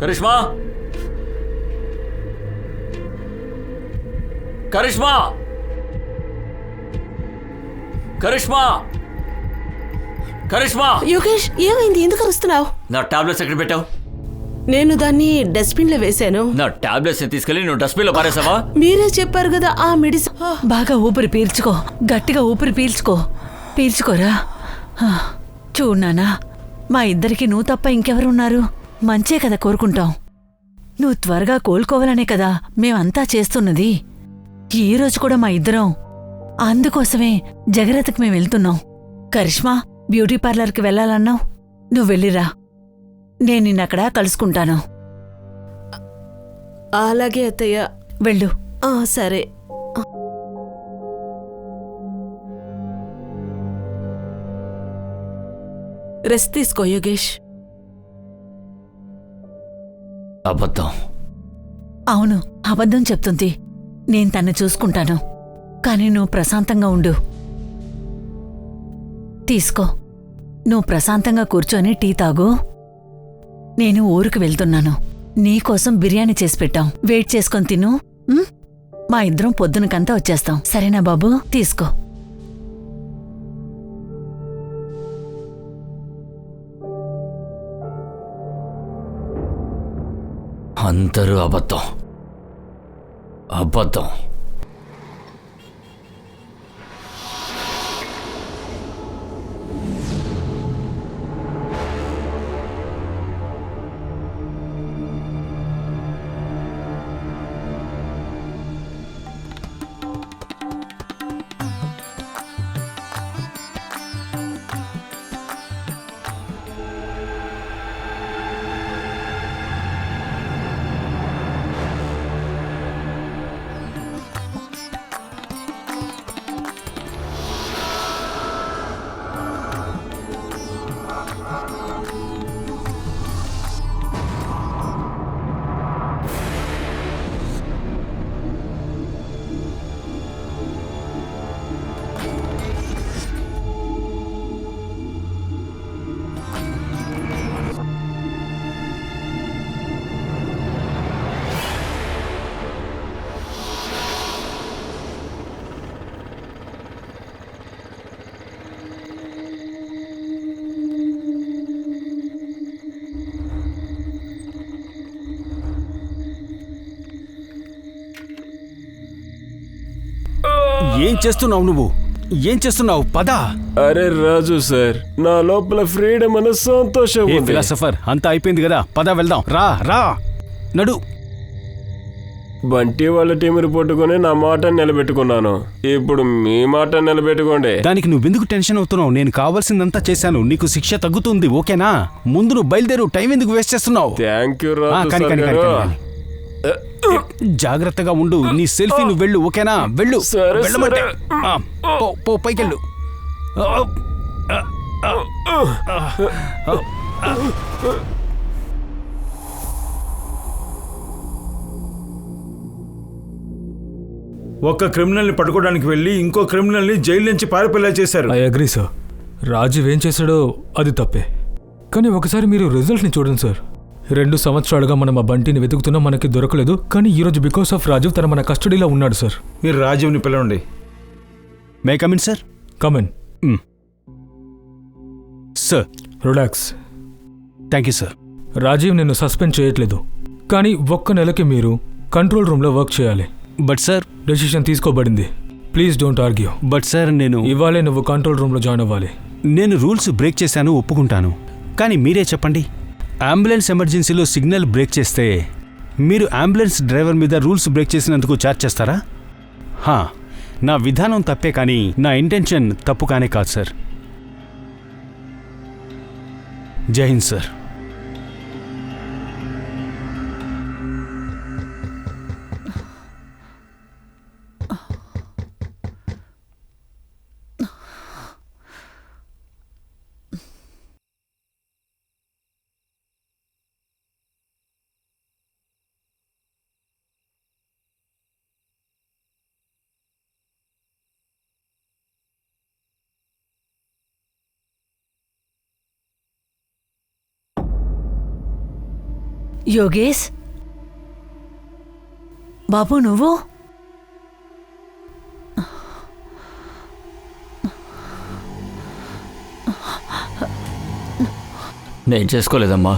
కరిష్మా, కరిష్మా, కరిష్మా, కరిష్మా. యోగేష్, ఏమైంది? ఎందుకు అరుస్తున్నావు? నా టాబ్లెట్స్ ఎక్కడ పెట్టావు? నేను దాన్ని డస్ట్బిన్ లో వేశాను. నా టాబ్లెట్స్ తీసుకెళ్లి నువ్వు డస్ట్బిన్ లో పారేసావా? మీరే చెప్పారు కదా ఆ మెడిసిన్. బాగా ఊపిరి పీల్చుకో, గట్టిగా ఊపిరి పీల్చుకోరా. చూడు నాన్నా, మా ఇద్దరికి నువ్వు తప్ప ఇంకెవరున్నారు? మంచే కదా కోరుకుంటాం. నువ్వు త్వరగా కోలుకోవాలనే కదా మేమంతా చేస్తున్నది. ఈరోజు కూడా మా ఇద్దరం అందుకోసమే జగరత్కి మేము వెళ్తున్నాం. కరిష్మా, బ్యూటీ పార్లర్కి వెళ్ళాలన్నావు, నువ్వు వెళ్ళిరా. నేను నిన్నక్కడ కలుసుకుంటాను. అలాగే అత్తయ్య. వెళ్ళు. సరే. రెస్ట్ తీసుకో యోగేష్. అబద్ధం. అవును, అబద్ధం చెప్తుంది. నేను తన్ని చూసుకుంటాను, కానీ నువ్వు ప్రశాంతంగా ఉండు. తీసుకో, నువ్వు ప్రశాంతంగా కూర్చొని టీ తాగు. నేను ఊరికి వెళ్తున్నాను. నీకోసం బిర్యానీ చేసి పెట్టాం, వెయిట్ చేసుకొని తిను. మా ఇద్దరం పొద్దునకంతా వచ్చేస్తాం. సరేనా బాబు? తీసుకో. అందరూ అబద్ధం, అబద్ధం. ఏం చేస్తున్నావు నువ్వు? ఏం చేస్తున్నావు? పద. అరే రాజు సార్, నా లోపల ఫ్రీడమ్ అనే సంతోషం ఉంది. ఫిలాసఫర్, అంతా అయిపోయింది కదా, పద వెళ్దాం. రా రా, నడు. బంటి వాళ్ళ టీం పట్టుకుని నా మాట నిలబెట్టుకున్నాను. ఇప్పుడు మీ మాట నిలబెట్టుకోండి. దానికి నువ్వెందుకు టెన్షన్ అవుతున్నావు? నేను కావాల్సిందంతా చేశాను. నీకు శిక్ష తగ్గుతుంది, ఓకేనా? ముందు నువ్వు బయలుదేరు. టైం ఎందుకు వేస్ట్ చేస్తున్నావు? థ్యాంక్ యూ రాజు సార్ గారు. జాగ్రత్తగా ఉండు. నీ సెల్ఫీ నువ్వు వెళ్ళు, ఓకేనా? వెళ్ళు. వెళ్ళమంటే పో, పైకెళ్ళు. ఒక క్రిమినల్ని పట్టుకోవడానికి వెళ్ళి ఇంకో క్రిమినల్ని జైలు నుంచి పారిపోయేలా చేశారు. I agree sir. రాజీవ్ ఏం చేశాడో అది తప్పే, కానీ ఒకసారి మీరు రిజల్ట్ని చూడండి సార్. 2 సంవత్సరాలుగా మనం ఆ బంటిని వెతుకుతున్నా, మనకి దొరకలేదు. కానీ ఈరోజు బికాస్ ఆఫ్ రాజీవ్ తన మన కస్టడీలో ఉన్నాడు సార్. మీరు రాజీవ్ని పిలవండి. May come in sir? Come in. Sir, relax. Thank you sir. Rajiv నిన్ను సస్పెండ్ చేయట్లేదు, కానీ 1 నెలకి మీరు కంట్రోల్ రూమ్లో వర్క్ చేయాలి. బట్ సార్, డెసిషన్ తీసుకోబడింది. Please don't argue. But sir, ఇవాళే నువ్వు కంట్రోల్ రూమ్లో జాయిన్ అవ్వాలి. నేను రూల్స్ బ్రేక్ చేశాను, ఒప్పుకుంటాను. కానీ మీరే చెప్పండి, అంబులెన్స్ ఎమర్జెన్సీలో సిగ్నల్ బ్రేక్ చేస్తే మీరు అంబులెన్స్ డ్రైవర్ మీద రూల్స్ బ్రేక్ చేసినందుకు ఛార్జ్ చేస్తారా? నా విధానం తప్పే, కానీ నా ఇంటెన్షన్ తప్పు కానే కాదు సార్. జై హింద్ సార్. యోగేష్ బాబు నువ్వు నేను చేసుకోలేదమ్మా,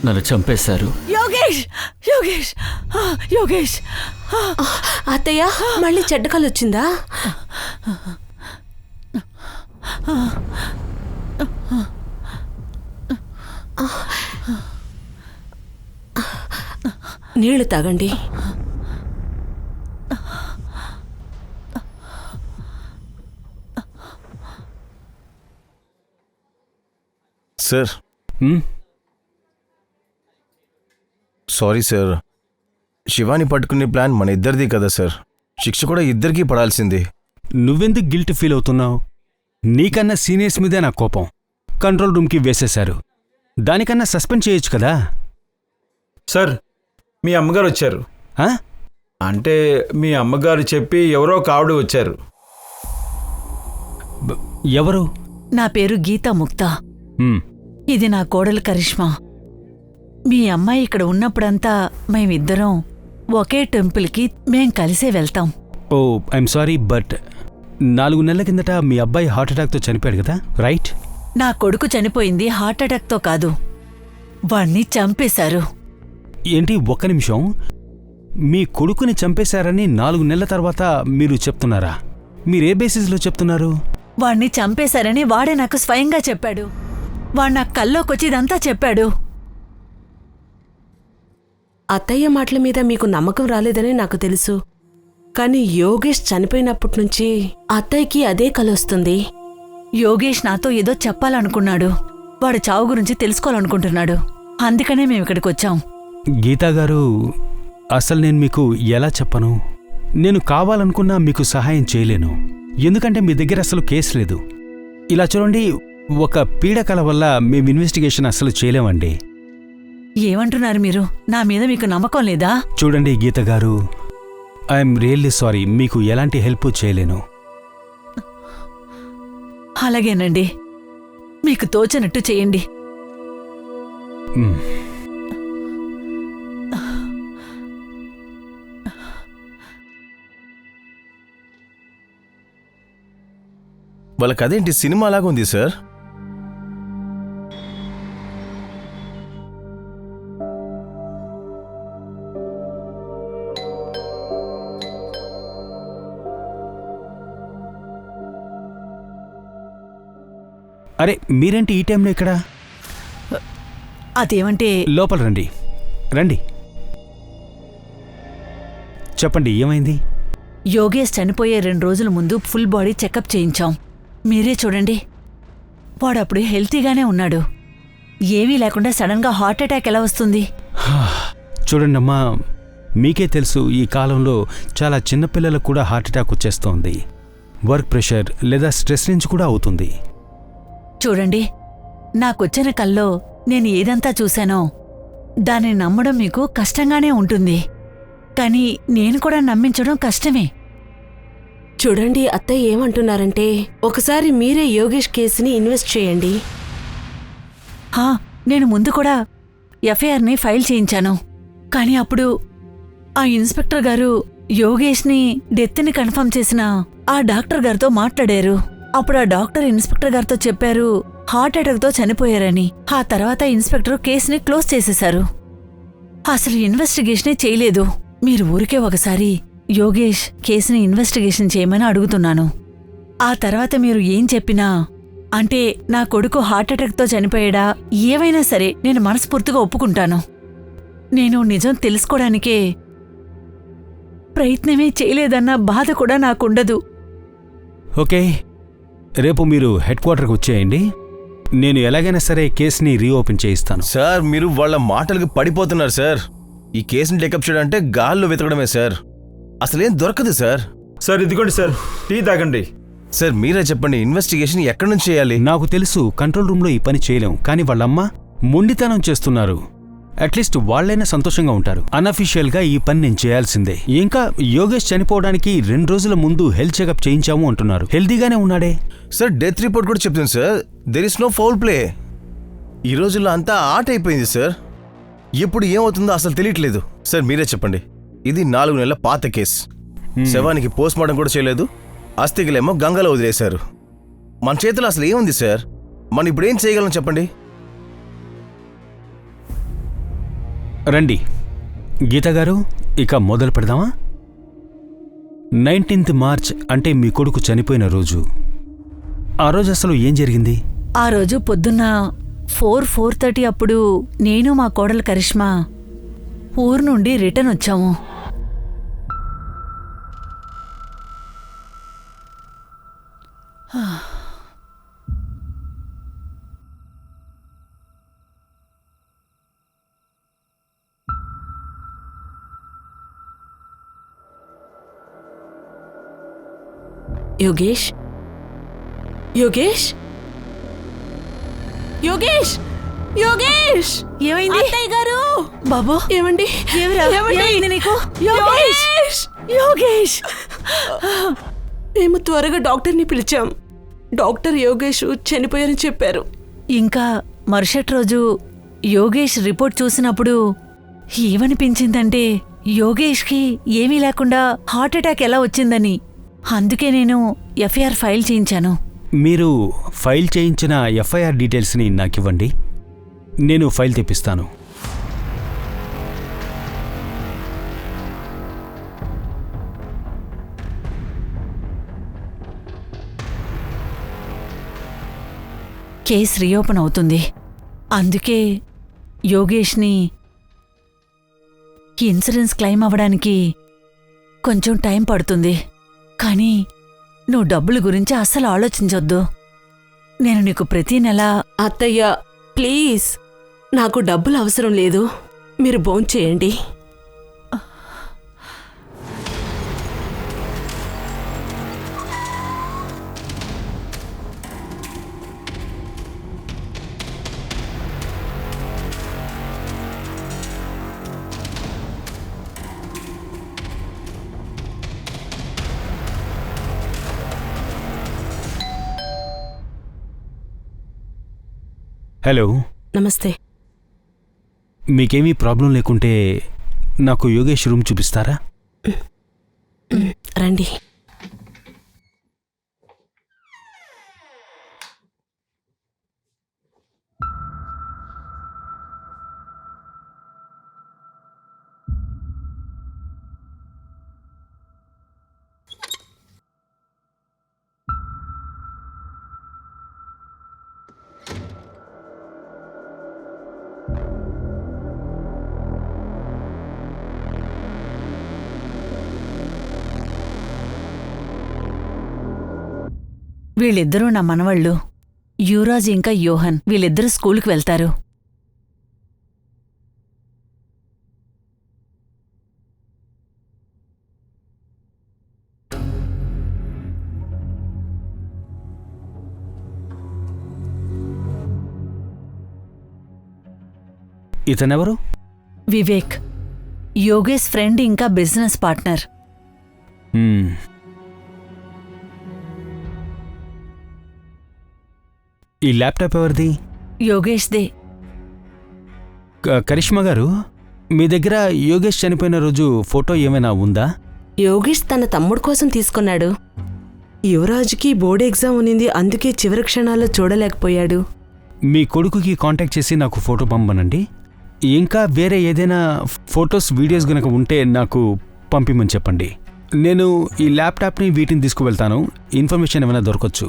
నన్ను చంపేశారు. యోగేష్ యోగేష్ యోగేష్ అత్తయ్య మళ్ళీ చెడ్డకాలు వచ్చిందా? నీళ్లు తాగండి. సార్ హ్మ్? సారీ సార్, శివాని పట్టుకునే ప్లాన్ మన ఇద్దరిది కదా సార్. శిక్ష కూడా ఇద్దరికీ పడాల్సింది. నువ్వెందుకు గిల్ట్ ఫీల్ అవుతున్నావు? నీకన్నా సీనియర్స్ మీదే నా కోపం. కంట్రోల్ రూమ్కి వేసేశారు. దానికన్నా సస్పెండ్ చేయొచ్చు కదా. సార్ మీ అమ్మగారు వచ్చారు. ఆ? అంటే మీ అమ్మగారు చెప్పి ఎవరో ఒక ఆవిడ వచ్చారు. ఎవరు? నా పేరు గీతా ముక్తా. హ్మ్. ఇది నా కోడలు కరిష్మా. మీ అమ్మాయి ఇక్కడ ఉన్నప్పుడంతా మేమిద్దరం ఒకే టెంపుల్కి మేం కలిసే వెళ్తాం. ఓ ఐఎమ్ సారీ, బట్ 4 నెలల కిందట మీ అబ్బాయి హార్ట్అటాక్తో చనిపోయాడు కదా, రైట్? నా కొడుకు చనిపోయింది హార్ట్అటాక్తో కాదు, వాణ్ణి చంపేశారు. ఏంటి, ఒక్క నిమిషం. మీ కొడుకుని చంపేశారని 4 నెలల తర్వాత మీరు చెప్తున్నారా? మీరే బేసిస్లో చెప్తున్నారు? వాణ్ణి చంపేశారని వాడే నాకు స్వయంగా చెప్పాడు. వాడు నా కల్లోకొచ్చి ఇదంతా చెప్పాడు. అత్తయ్య మాటల మీద మీకు నమ్మకం రాలేదని నాకు తెలుసు. కానీ యోగేష్ చనిపోయినప్పటి నుంచి అత్తయ్యకి అదే కలొస్తుంది. యోగేష్ నాతో ఏదో చెప్పాలనుకున్నాడు. వాడు చావు గురించి తెలుసుకోవాలనుకుంటున్నాడు. అందుకనే మేమిక్కడికి వచ్చాం. గీతాగారు, అసలు నేను మీకు ఎలా చెప్పను? నేను కావాలనుకున్నా మీకు సహాయం చేయలేను. ఎందుకంటే మీ దగ్గర అసలు కేసు లేదు. ఇలా చూడండి, ఒక పీడకల వల్ల మేము ఇన్వెస్టిగేషన్ అసలు చేయలేమండి. ఏమంటున్నారు మీరు? నా మీద మీకు నమ్మకం లేదా? చూడండి గీతగారు, ఐఎమ్ రియల్లీ సారీ, మీకు ఎలాంటి హెల్ప్ చేయలేను. అలాగేనండి, మీకు తోచనట్టు చేయండి. మ్. వాళ్ళకి అదేంటి సినిమా లాగా ఉంది సార్. అరే మీరేంటి ఈ టైంలో ఇక్కడ? అదేమంటే లోపల రండి, రండి. చెప్పండి, ఏమైంది? యోగేష్ చనిపోయే 2 రోజుల ముందు ఫుల్ బాడీ చెకప్ చేయించాం. మీరే చూడండి, వాడప్పుడు హెల్తీగానే ఉన్నాడు. ఏమీ లేకుండా సడన్గా హార్ట్అటాక్ ఎలా వస్తుంది? చూడండమ్మా, మీకే తెలుసు ఈ కాలంలో చాలా చిన్నపిల్లలకు కూడా హార్ట్అటాక్ వచ్చేస్తోంది. వర్క్ ప్రెషర్ లేదా స్ట్రెస్ నుంచి కూడా అవుతుంది. చూడండి, నాకొచ్చిన కల్లో నేను ఏదంతా చూశానో దాన్ని నమ్మడం మీకు కష్టంగానే ఉంటుంది. కానీ నేను కూడా నమ్మించడం కష్టమే. చూడండి, అత్తయ్య ఏమంటున్నారంటే ఒకసారి మీరే యోగేష్ కేసుని ఇన్వెస్ట్ చేయండి. నేను ముందు కూడా ఎఫ్ఐఆర్ని ఫైల్ చేయించాను. కానీ అప్పుడు ఆ ఇన్స్పెక్టర్ గారు యోగేష్ని డెత్ని కన్ఫర్మ్ చేసిన ఆ డాక్టర్ గారితో మాట్లాడారు. అప్పుడు ఆ డాక్టర్ ఇన్స్పెక్టర్ గారితో చెప్పారు హార్ట్అటాక్తో చనిపోయారని. ఆ తర్వాత ఇన్స్పెక్టర్ కేసుని క్లోజ్ చేసేశారు. అసలు ఇన్వెస్టిగేషనే చేయలేదు. మీరు ఊరికే ఒకసారి యోగేష్ కేసుని ఇన్వెస్టిగేషన్ చేయమని అడుగుతున్నాను. ఆ తర్వాత మీరు ఏం చెప్పినా, అంటే నా కొడుకు హార్ట్అటాక్తో చనిపోయాడా ఏవైనా సరే నేను మనస్ఫూర్తిగా ఒప్పుకుంటాను. నేను నిజం తెలుసుకోవడానికే ప్రయత్నమే చేయలేదన్న బాధ కూడా నాకుండదు. ఓకే, రేపు మీరు హెడ్ క్వార్టర్కి వచ్చేయండి. నేను ఎలాగైనా సరే కేసుని రీఓపెన్ చేయిస్తాను. సార్ మీరు వాళ్ళ మాటలకు పడిపోతున్నారు సార్. ఈ కేసుని టేకప్ చేయడం అంటే గాల్లో వెతకడమే సార్. అసలేం దొరకదు సార్. సార్ ఇదిగోండి సార్, టీ తాగండి. సార్ మీరే చెప్పండి, ఇన్వెస్టిగేషన్ ఎక్కడి నుంచి చేయాలి? నాకు తెలుసు కంట్రోల్ రూమ్లో ఈ పని చేయలేం, కానీ వాళ్ళమ్మ మొండితనం చేస్తున్నారు. అట్లీస్ట్ వాళ్ళైనా సంతోషంగా ఉంటారు. అన్అఫీషియల్గా ఈ పని నేను చేయాల్సిందే. ఇంకా యోగేష్ చనిపోవడానికి 2 రోజుల ముందు హెల్త్ చెకప్ చేయించాము అంటున్నారు. హెల్తీగానే ఉన్నాడే. సార్ డెత్ రిపోర్ట్ కూడా చెప్తుంది sir. There is no foul play. ఈ రోజుల్లో అంతా ఆట అయిపోయింది సార్. ఎప్పుడు ఏమవుతుందో అసలు తెలియట్లేదు. సార్ మీరే చెప్పండి. ఇది 4 నెలల పాత కేసు. శవానికి పోస్ట్ మార్టం కూడా చేయలేదు. అస్థికలేమో గంగలో వదిలేశారు. మన చేతిలో అసలు ఏముంది సార్? మనం ఇప్పుడు ఏం చేయగలం చెప్పండి? రండి గీత గారు, ఇక మొదలు పెడదామా? 19th మార్చ్ అంటే మీ కొడుకు చనిపోయిన రోజు. ఆ రోజు అసలు ఏం జరిగింది? ఆ రోజు పొద్దున్న 4:30 అప్పుడు నేను మా కోడలు కరిష్మా ఊరు నుండి రిటర్న్ వచ్చాము. యోగేష్, యోగేష్, యోగేష్, యోగేష్! ఏమైంది అత్తయ్య గారు! బాబు? ఏమండి? ఏమిరా? ఏమండి? ఏమైంది నీకు? యోగేష్! యోగేష్! మేము త్వరగా డాక్టర్ని పిలిచాం. డాక్టర్ యోగేష్ చనిపోయారని చెప్పారు. ఇంకా మరుసటి రోజు యోగేష్ రిపోర్ట్ చూసినప్పుడు ఏమనిపించిందంటే యోగేష్కి ఏమీ లేకుండా హార్ట్అటాక్ ఎలా వచ్చిందని. అందుకే నేను ఎఫ్ఐఆర్ ఫైల్ చేయించాను. మీరు ఫైల్ చేయించిన ఎఫ్ఐఆర్ డీటెయిల్స్ని నాకివ్వండి, నేను ఫైల్ తెప్పిస్తాను. కేసు రీఓపెన్ అవుతుంది. అందుకే యోగేష్ని ఇన్సూరెన్స్ క్లెయిమ్ అవ్వడానికి కొంచెం టైం పడుతుంది. కానీ నువ్వు డబ్బుల గురించి అస్సలు ఆలోచించొద్దు. నేను నీకు ప్రతి నెల అత్తయ్య ప్లీజ్, నాకు డబ్బులు అవసరం లేదు. మీరు భోంచేయండి. హలో, నమస్తే. మీకేమీ ప్రాబ్లం లేకుంటే నాకు యోగేష్ రూమ్ చూపిస్తారా? రండి. వీళ్ళిద్దరూ నా మనవళ్ళు, యువరాజ్ ఇంకా యోహన్. వీళ్ళిద్దరూ స్కూల్కి వెళ్తారు. ఇతనెవరు? వివేక్, యోగేష్ ఫ్రెండ్ ఇంకా బిజినెస్ పార్ట్నర్. ఈ ల్యాప్టాప్ ఎవరిది? యోగేష్దే. కరిష్మా గారు, మీ దగ్గర యోగేష్ చనిపోయిన రోజు ఫోటో ఏమైనా ఉందా? యోగేష్ తన తమ్ముడు కోసం తీసుకున్నాడు. యువరాజుకి బోర్డు ఎగ్జామ్ ఉన్నింది, అందుకే చివరి క్షణాల్లో చూడలేకపోయాడు. మీ కొడుకుకి కాంటాక్ట్ చేసి నాకు ఫోటో పంపనండి. ఇంకా వేరే ఏదైనా ఫొటోస్ వీడియోస్ గనక ఉంటే నాకు పంపిమని చెప్పండి. నేను ఈ ల్యాప్టాప్ని వీటిని తీసుకువెళ్తాను. ఇన్ఫర్మేషన్ ఏమైనా దొరకచ్చు.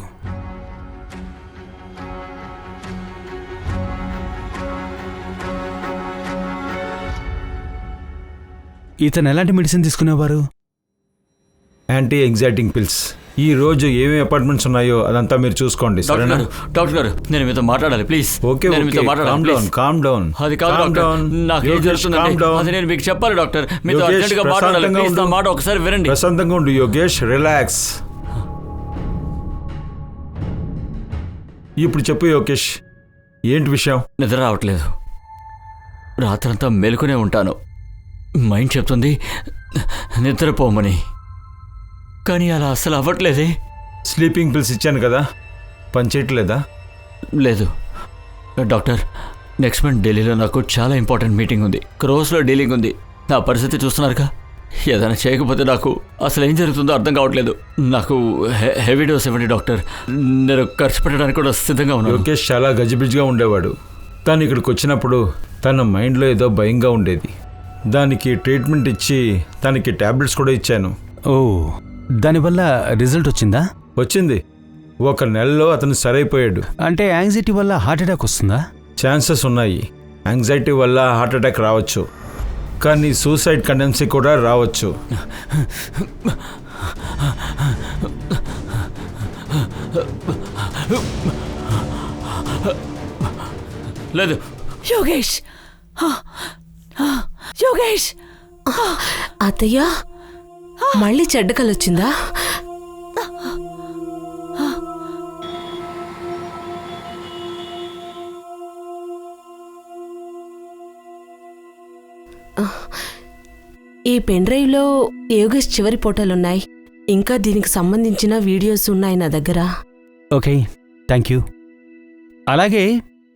ఇతను ఎలాంటి మెడిసిన్ తీసుకునేవారు? Anti exciting pills. ఈ రోజు ఏమేమి అపార్ట్మెంట్స్ ఉన్నాయో అదంతా మీరు చూసుకోండి, సరేనా? డాక్టర్ గారు, నేను మీతో మాట్లాడాలి ప్లీజ్. ఓకే, నేను మీతో మాట్లాడాలి. Calm down. అది కాదు డాక్టర్, నాకు ఏం జరుగుతుందండి అది నేను మీకు చెప్పాలి డాక్టర్. మీతో అర్జెంట్గా మాట్లాడాలి ప్లీజ్. నా మాట ఒకసారి వినండి. ప్రశాంతంగా ఉండు యోగేష్, రిలాక్స్. ఇప్పుడు చెప్పు యోగేష్, ఏంటి విషయం? నిద్ర రావట్లేదు. రాత్రంతా మెలుకునే ఉంటాను. మైండ్ చెప్తుంది నిద్రపోమని, కానీ అలా అస్సలు అవ్వట్లేదే. స్లీపింగ్ పిల్స్ ఇచ్చాను కదా, పని చేయట్లేదా? లేదు డాక్టర్, నెక్స్ట్ మంత్ ఢిల్లీలో నాకు చాలా ఇంపార్టెంట్ మీటింగ్ ఉంది, క్రోస్లో డీలింగ్ ఉంది. నా పరిస్థితి చూస్తున్నారుగా, ఏదైనా చేయకపోతే నాకు అసలు ఏం జరుగుతుందో అర్థం కావట్లేదు. నాకు హెవీ డోస్ ఇవ్వండి డాక్టర్, నేను ఖర్చు పెట్టడానికి కూడా సిద్ధంగా ఉన్నాను. యోగేష్ చాలా గజిబిజిగా ఉండేవాడు. తను ఇక్కడికి వచ్చినప్పుడు తన మైండ్లో ఏదో భయంగా ఉండేది. దానికి ట్రీట్మెంట్ ఇచ్చి తనకి టాబ్లెట్స్ కూడా ఇచ్చాను. ఓ, దానివల్ల రిజల్ట్ వచ్చిందా? వచ్చింది. 1 నెలలో అతను సరైపోయాడు. అంటే యాంగ్జైటీ వల్ల హార్ట్ అటాక్ వస్తుందా? ఛాన్సెస్ ఉన్నాయి. యాంగ్జైటీ వల్ల హార్ట్ అటాక్ రావచ్చు, కానీ సూసైడ్ టెండెన్సీ కూడా రావచ్చు. లేదు యోగేష్, యోగేష్, అత్తయ్య మళ్ళీ చెడ్డ కలొచ్చిందా? ఈ పెన్ డ్రైవ్లో యోగేష్ చివరి ఫోటోలున్నాయి. ఇంకా దీనికి సంబంధించిన వీడియోస్ ఉన్నాయి నా దగ్గర. Okay, thank you. అలాగే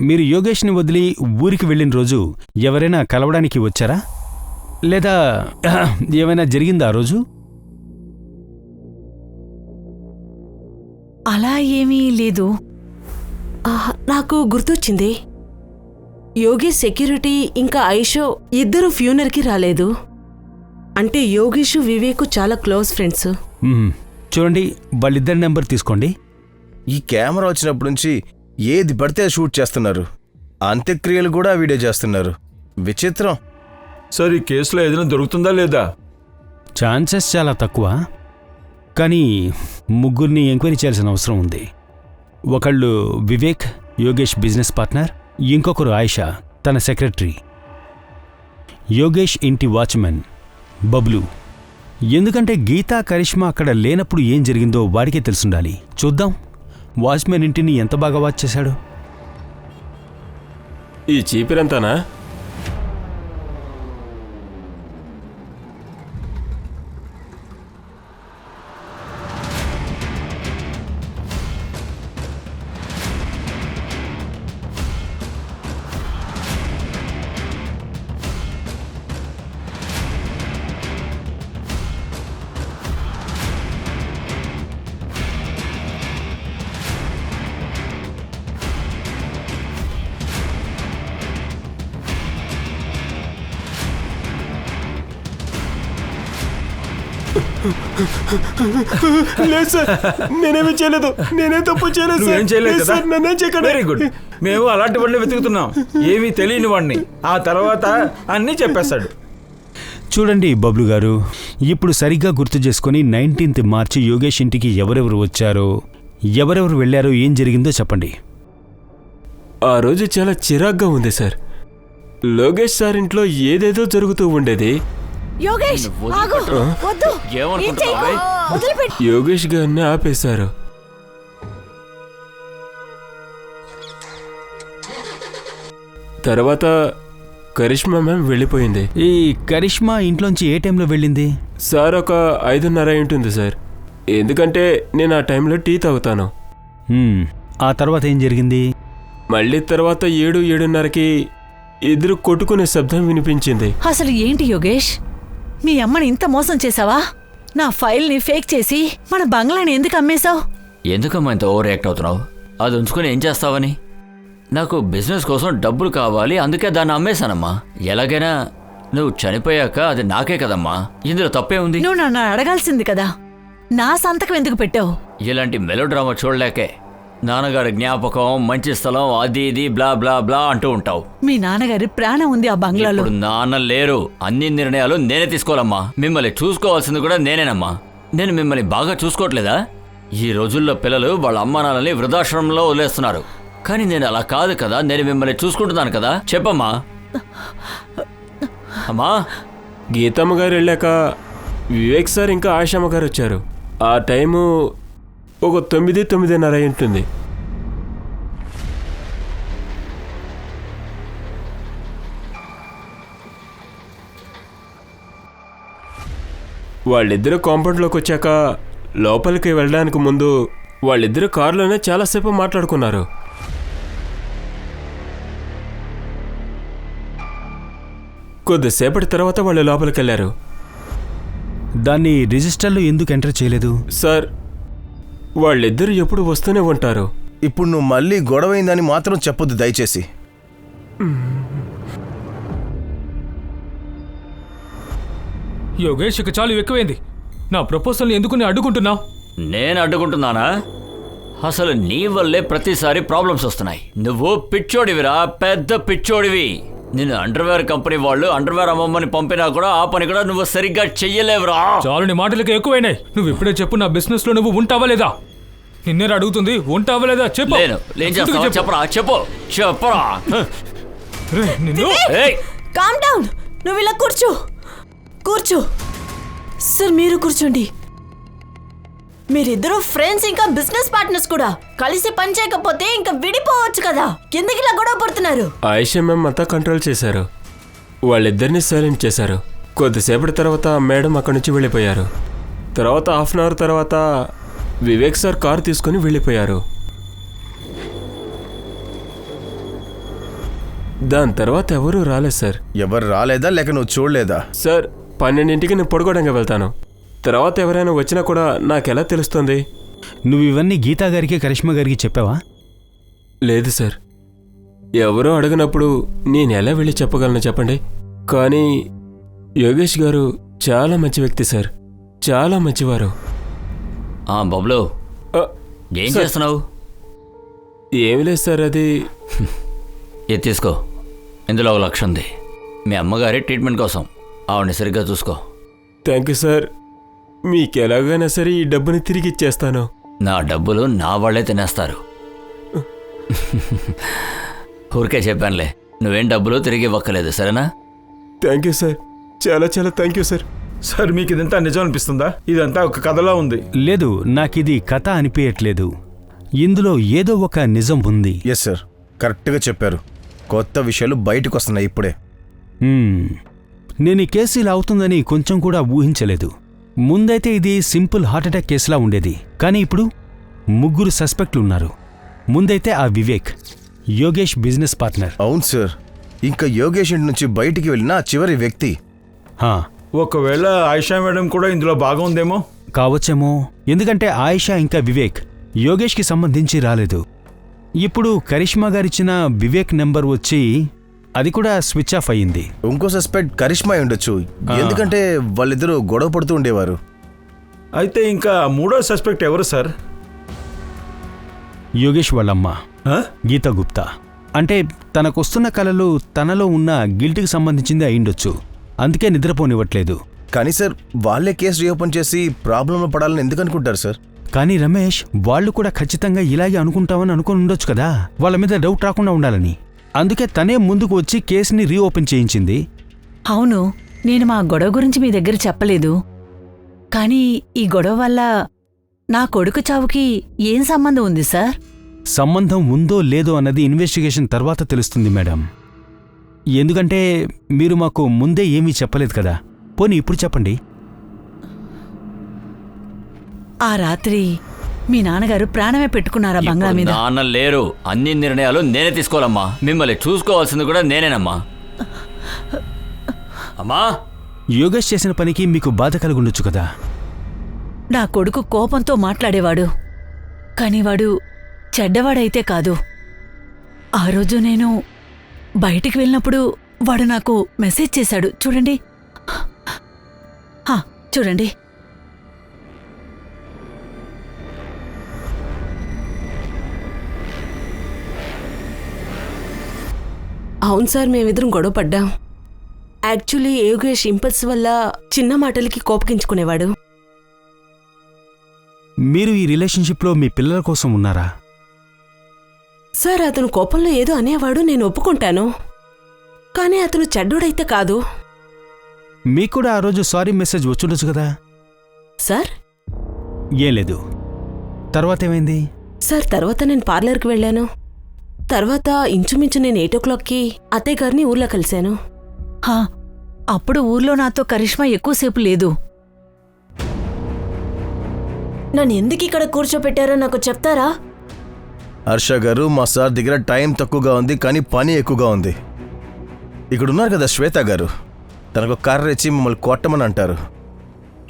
మీరు యోగేష్ని వదిలి ఊరికి వెళ్ళిన రోజు ఎవరైనా కలవడానికి వచ్చారా? లేదా ఏమైనా జరిగిందా ఆ రోజు? అలా ఏమీ లేదు. నాకు గుర్తొచ్చింది. యోగేష్ సెక్యూరిటీ ఇంకా ఐషో ఇద్దరు ఫ్యూనర్కి రాలేదు. అంటే యోగేష్ వివేక్ చాలా క్లోజ్ ఫ్రెండ్స్. చూడండి, వాళ్ళిద్దరి నెంబర్ తీసుకోండి. ఈ కెమెరా వచ్చినప్పటి నుంచి ఏది పడితే షూట్ చేస్తున్నారు, అంత్యక్రియలు కూడా వీడియో చేస్తున్నారు. విచిత్రం. సార్, ఈ కేసులో ఏదైనా దొరుకుతుందా లేదా? ఛాన్సెస్ చాలా తక్కువ, కానీ ముగ్గురిని ఎంక్వైరీ చేయాల్సిన అవసరం ఉంది. ఒకళ్ళు వివేక్, యోగేష్ బిజినెస్ పార్ట్నర్. ఇంకొకరు ఆయిషా, తన సెక్రటరీ. యోగేష్ ఇంటి వాచ్మెన్ బబ్లు. ఎందుకంటే గీతా, కరిష్మా అక్కడ లేనప్పుడు ఏం జరిగిందో వాడికే తెలుసుండాలి. చూద్దాం వాచ్మెన్ ఇంటిని ఎంత బాగా వాచ్ చేశాడు. ఈ చీపిరంతానా? లేదు సార్, నేనేమీ చేయలేదు. నేనే తప్పు చేయలేదు నువ్వేం చేయలేదు కదా? నన్నేం చేయకండి. Very good. మేము అలాంటి వాడిని వెతుకుతున్నాం, ఏమీ తెలియని వాడిని. ఆ తర్వాత అన్నీ చెప్పేస్తాడు. చూడండి బబ్లు గారు, ఇప్పుడు సరిగ్గా గుర్తు చేసుకుని 19th మార్చి యోగేష్ ఇంటికి ఎవరెవరు వచ్చారో, ఎవరెవరు వెళ్ళారో, ఏం జరిగిందో చెప్పండి. ఆ రోజు చాలా చిరాగ్గా ఉంది సార్. లోకేష్ సార్ ఇంట్లో ఏదేదో జరుగుతూ ఉండేది. యోగేష్, ఆగు, వద్దు, ఏం చేయకు, వదిలిపెట్టు. యోగేష్ గారిని ఆపేశారు. తర్వాత కరిష్మా మ్యామ్ వెళ్ళిపోయింది. ఈ కరిష్మా ఇంట్లోంచి ఏ టైంలో వెళ్ళింది? సార్, ఒక 5:30 ఉంటుంది సార్. ఎందుకంటే నేను ఆ టైంలో టీ తాగుతాను. ఆ తర్వాత ఏం జరిగింది? మళ్ళీ తర్వాత 7-7:30కి ఇద్దరు కొట్టుకునే శబ్దం వినిపించింది. అసలు ఏంటి యోగేష్, మీ అమ్మని ఇంత మోసం చేసావా? నా ఫైల్ని ఫేక్ చేసి మన బంగ్లాని ఎందుకు అమ్మేశావు? ఎందుకమ్మా ఇంత ఓవర్ యాక్ట్ అవుతున్నావు? అది ఉంచుకొని ఏం చేస్తావని? నాకు బిజినెస్ కోసం డబ్బులు కావాలి, అందుకే దాన్ని అమ్మేశానమ్మా. ఎలాగైనా నువ్వు చనిపోయాక అది నాకే కదమ్మా, ఇందులో తప్పే ఉంది. నువ్వు నన్ను అడగాల్సింది కదా, నా సంతకం ఎందుకు పెట్టావు? ఇలాంటి మెలోడ్రామా చూడలేకే నాన్నగారి జ్ఞాపకం, మంచి స్థలం, అది ఇది బ్లా బ్లా బ్లా అంటూ ఉంటావు. మీ నాన్నగారి ప్రాణం ఉంది ఆ బంగ్లాలో. ఇప్పుడు నాన్న లేరు, అన్ని నిర్ణయాలు నేనే తీసుకోవాలమ్మా. మిమ్మల్ని చూసుకోవాల్సింది కూడా నేనేనమ్మా. నేను మిమ్మల్ని బాగా చూసుకోవట్లేదా? ఈ రోజుల్లో పిల్లలు వాళ్ళ అమ్మా నాన్నల్ని వృద్ధాశ్రమంలో వదిలేస్తున్నారు. కానీ నేను అలా కాదు కదా, నేను మిమ్మల్ని చూసుకుంటున్నాను కదా. చెప్పమ్మా. అమ్మా, గీతమ్మ గారు వెళ్ళాక వివేక్ సార్ ఇంకా ఆశామ్మ గారు వచ్చారు. ఆ టైము ఒక 9-9:30 ఉంటుంది. వాళ్ళిద్దరూ కాంపౌండ్లోకి వచ్చాక లోపలికి వెళ్ళడానికి ముందు వాళ్ళిద్దరూ కారులోనే చాలాసేపు మాట్లాడుకున్నారు. కొద్దిసేపటి తర్వాత వాళ్ళు లోపలికి వెళ్ళారు. దాన్ని రిజిస్టర్లో ఎందుకు ఎంటర్ చేయలేదు? సార్, వాళ్ళిద్దరూ ఎప్పుడు వస్తూనే ఉంటారు. ఇప్పుడు నువ్వు మళ్ళీ గొడవైందని మాత్రం చెప్పొద్దు దయచేసి. యోగేష్ ఇక చాలు ఎక్కువైంది. నా ప్రపోజల్ని ఎందుకు నేను అడ్డుకుంటున్నావు? నేను అడ్డుకుంటున్నానా? అసలు నీ వల్లే ప్రతిసారి ప్రాబ్లమ్స్ వస్తున్నాయి. నువ్వు పిచ్చోడివిరా, పెద్ద పిచ్చోడివి. నిన్ను అండర్వేర్ కంపెనీ వాళ్ళు అండర్వేర్ అమ్మమ్మని పంపినా కూడా ఆ పని కూడా నువ్వు సరిగ్గా చెయ్యలేవురా. చాలు, నీ మాటలకి ఎక్కువైనాయి. నువ్వు ఇప్పుడే చెప్పు, నా బిజినెస్ లో నువ్వు ఉంటావా లేదా? నిన్నే అడుగుతుంది, ఉంటావా లేదా చెప్పు. నేను ఏం చేస్తావా చెప్పరా, చెప్పు చెప్పరా. రేయ్, నిన్ను ఏయ్, కామ్ డౌన్. నువ్వు ఇలా కూర్చో. సార్ మీరు కూర్చోండి. మీరిద్దరూ ఫ్రెండ్స్, ఇంకా బిజినెస్ పార్ట్నర్స్ కూడా. కలిసి పని చేయకపోతే ఇంకా విడిపోవచ్చు కదా. ఎందుకు ఇలా గొడవ పడుతున్నారు? ఆయిషా మ్యామ్ అంతా కంట్రోల్ చేశారు. వాళ్ళిద్దరిని సైలెంట్ చేశారు. కొద్దిసేపటి తర్వాత మేడం అక్కడి నుంచి వెళ్ళిపోయారు. తర్వాత హాఫ్ అన్ అవర్ తర్వాత వివేక్ సార్ కారు తీసుకుని వెళ్ళిపోయారు. దాని తర్వాత ఎవరూ రాలేదు సార్. ఎవరు రాలేదా లేక నువ్వు చూడలేదా? సార్, 12ంటికి నేను పడుకోవడానికి వెళ్తాను. తర్వాత ఎవరైనా వచ్చినా కూడా నాకెలా తెలుస్తుంది? నువ్వు ఇవన్నీ గీతా గారికి కరిష్మా గారికి చెప్పావా? లేదు సార్, ఎవరో అడిగినప్పుడు నేను ఎలా వెళ్ళి చెప్పగలను చెప్పండి. కానీ యోగేష్ గారు చాలా మంచి వ్యక్తి సార్, చాలా మంచివారు. బబ్లు ఆ, ఏం సార్. చేస్తున్నావు? ఏమి లేదు సార్, అది ఇది తీసుకో. ఇందులో ఒక 1,00,000 ఉంది. మీ అమ్మగారి ట్రీట్మెంట్ కోసం. ఆవిడని సరిగ్గా చూసుకో. Thank you sir. మీకు ఎలాగైనా సరే ఈ డబ్బుని తిరిగి ఇచ్చేస్తాను. నా డబ్బులు నా వాళ్ళే తినేస్తారు. ఊరికే చెప్పానులే, నువ్వేం డబ్బులు తిరిగి ఇవ్వక్కలేదు, సరేనా? థ్యాంక్ యూ సార్, చాలా చాలా థ్యాంక్ యూ సార్. సార్, మీకు ఇదంతా నిజం అనిపిస్తుందా? ఇదంతా ఒక కథలా ఉంది. లేదు, నాకిది కథ అనిపించట్లేదు. ఇందులో ఏదో ఒక నిజం ఉంది. ఎస్ సార్, కరెక్ట్గా చెప్పారు. కొత్త విషయాలు బయటకు వస్తున్నాయి ఇప్పుడే. నేను ఈ కేసు ఇలా అవుతుందని కొంచెం కూడా ఊహించలేదు. ముందైతే ఇది సింపుల్ హార్ట్అటాక్ కేసులా ఉండేది. కానీ ఇప్పుడు 3 సస్పెక్ట్లు ఉన్నారు. ముందైతే ఆ వివేక్, యోగేష్ బిజినెస్ పార్ట్నర్. అవును సార్, ఇంకా యోగేష్ ఇంటి నుంచి బయటికి వెళ్ళిన ఆ చివరి వ్యక్తి. హా, ఒకవేళ ఆయిషా మేడం కూడా ఇందులో బాగా ఉందేమో. కావచ్చేమో. ఎందుకంటే ఆయిషా ఇంకా వివేక్ యోగేష్కి సంబంధించి రాలేదు. ఇప్పుడు కరిష్మా గారిచ్చిన వివేక్ నెంబర్ వచ్చి అది కూడా స్విచ్ ఆఫ్ అయ్యింది. ఇంకో సస్పెక్ట్ కరిష్మా అయి ఉండొచ్చు, ఎందుకంటే వాళ్ళిద్దరూ గొడవ పడుతూ ఉండేవారు. అయితే ఇంకా 3వ సస్పెక్ట్ ఎవరు సార్? యోగేష్ వాళ్ళమ్మ ఆ? గీతా గుప్తా. అంటే తనకొస్తున్న కలలు తనలో ఉన్న గిల్ట్కి సంబంధించింది అయిండొచ్చు. అందుకే నిద్రపోనివ్వట్లేదు. కానీ సార్, వాళ్ళే కేసు రీఓపెన్ చేసి ప్రాబ్లంలో పడాలని ఎందుకు అనుకుంటారు సార్? కానీ రమేష్, వాళ్ళు కూడా ఖచ్చితంగా ఇలాగే అనుకుంటామని అనుకుని ఉండొచ్చు కదా, వాళ్ళ మీద డౌట్ రాకుండా ఉండాలని. అందుకే తనే ముందుకు వచ్చి కేసుని రీఓపెన్ చేయించింది. అవును, నేను మా గొడవ గురించి మీ దగ్గర చెప్పలేదు. కానీ ఈ గొడవ వల్ల నా కొడుకు చావుకి ఏం సంబంధం ఉంది సార్? సంబంధం ఉందో లేదో అన్నది ఇన్వెస్టిగేషన్ తర్వాత తెలుస్తుంది మేడం. ఎందుకంటే మీరు మాకు ముందే ఏమీ చెప్పలేదు కదా. పోనీ ఇప్పుడు చెప్పండి. ఆ రాత్రి మీ నాన్నగారు ప్రాణమే పెట్టుకున్నారా బంగ్లా మీద? నాన్న లేరు. అన్ని నిర్ణయాలు నేనే తీసుకోవాలమ్మా. మిమ్మల్ని చూసుకోవాల్సింది కూడా నేనేనమ్మా. అమ్మా, యోగేష్ చేసిన పనికి మీకు బాధ కలుగుండొచ్చు కదా. నా కొడుకు కోపంతో మాట్లాడేవాడు, కాని వాడు చెడ్డవాడైతే కాదు. ఆ రోజు నేను బయటికి వెళ్ళినప్పుడు వాడు నాకు మెసేజ్ చేశాడు. చూడండి, చూడండి. అవును సార్, మేమిద్దరం గొడవ పడ్డాం. యాక్చువల్లీ యోగేష్ ఇంపల్స్ వల్ల చిన్న మాటలకి కోపగించుకునేవాడు. మీరు ఈ రిలేషన్షిప్లో మీ పిల్లల కోసం ఉన్నారా? సార్, అతను కోపంలో ఏదో అనేవాడు, నేను ఒప్పుకుంటాను. కానీ అతను చెడ్డోడైతే కాదు. మీకు కూడా ఆ రోజు సారీ మెసేజ్ వచ్చుండొచ్చు కదా. సార్ ఏం లేదు. తర్వాత ఏమైంది? సార్, తర్వాత నేను పార్లర్కి వెళ్ళాను. తర్వాత ఇంచుమించు నేను 8 o'clockకి అత్తయ్య గారిని ఊర్లో కలిశాను. అప్పుడు ఊర్లో నాతో కరిష్మా ఎక్కువసేపు లేదు. నన్ను ఎందుకు ఇక్కడ కూర్చోపెట్టారో నాకు చెప్తారా? హర్ష గారు, మా సార్ దగ్గర టైం తక్కువగా ఉంది కానీ పని ఎక్కువగా ఉంది. ఇక్కడ ఉన్నారు కదా శ్వేత గారు, తనకు కర్ర ఇచ్చి మిమ్మల్ని కొట్టమని అంటారు.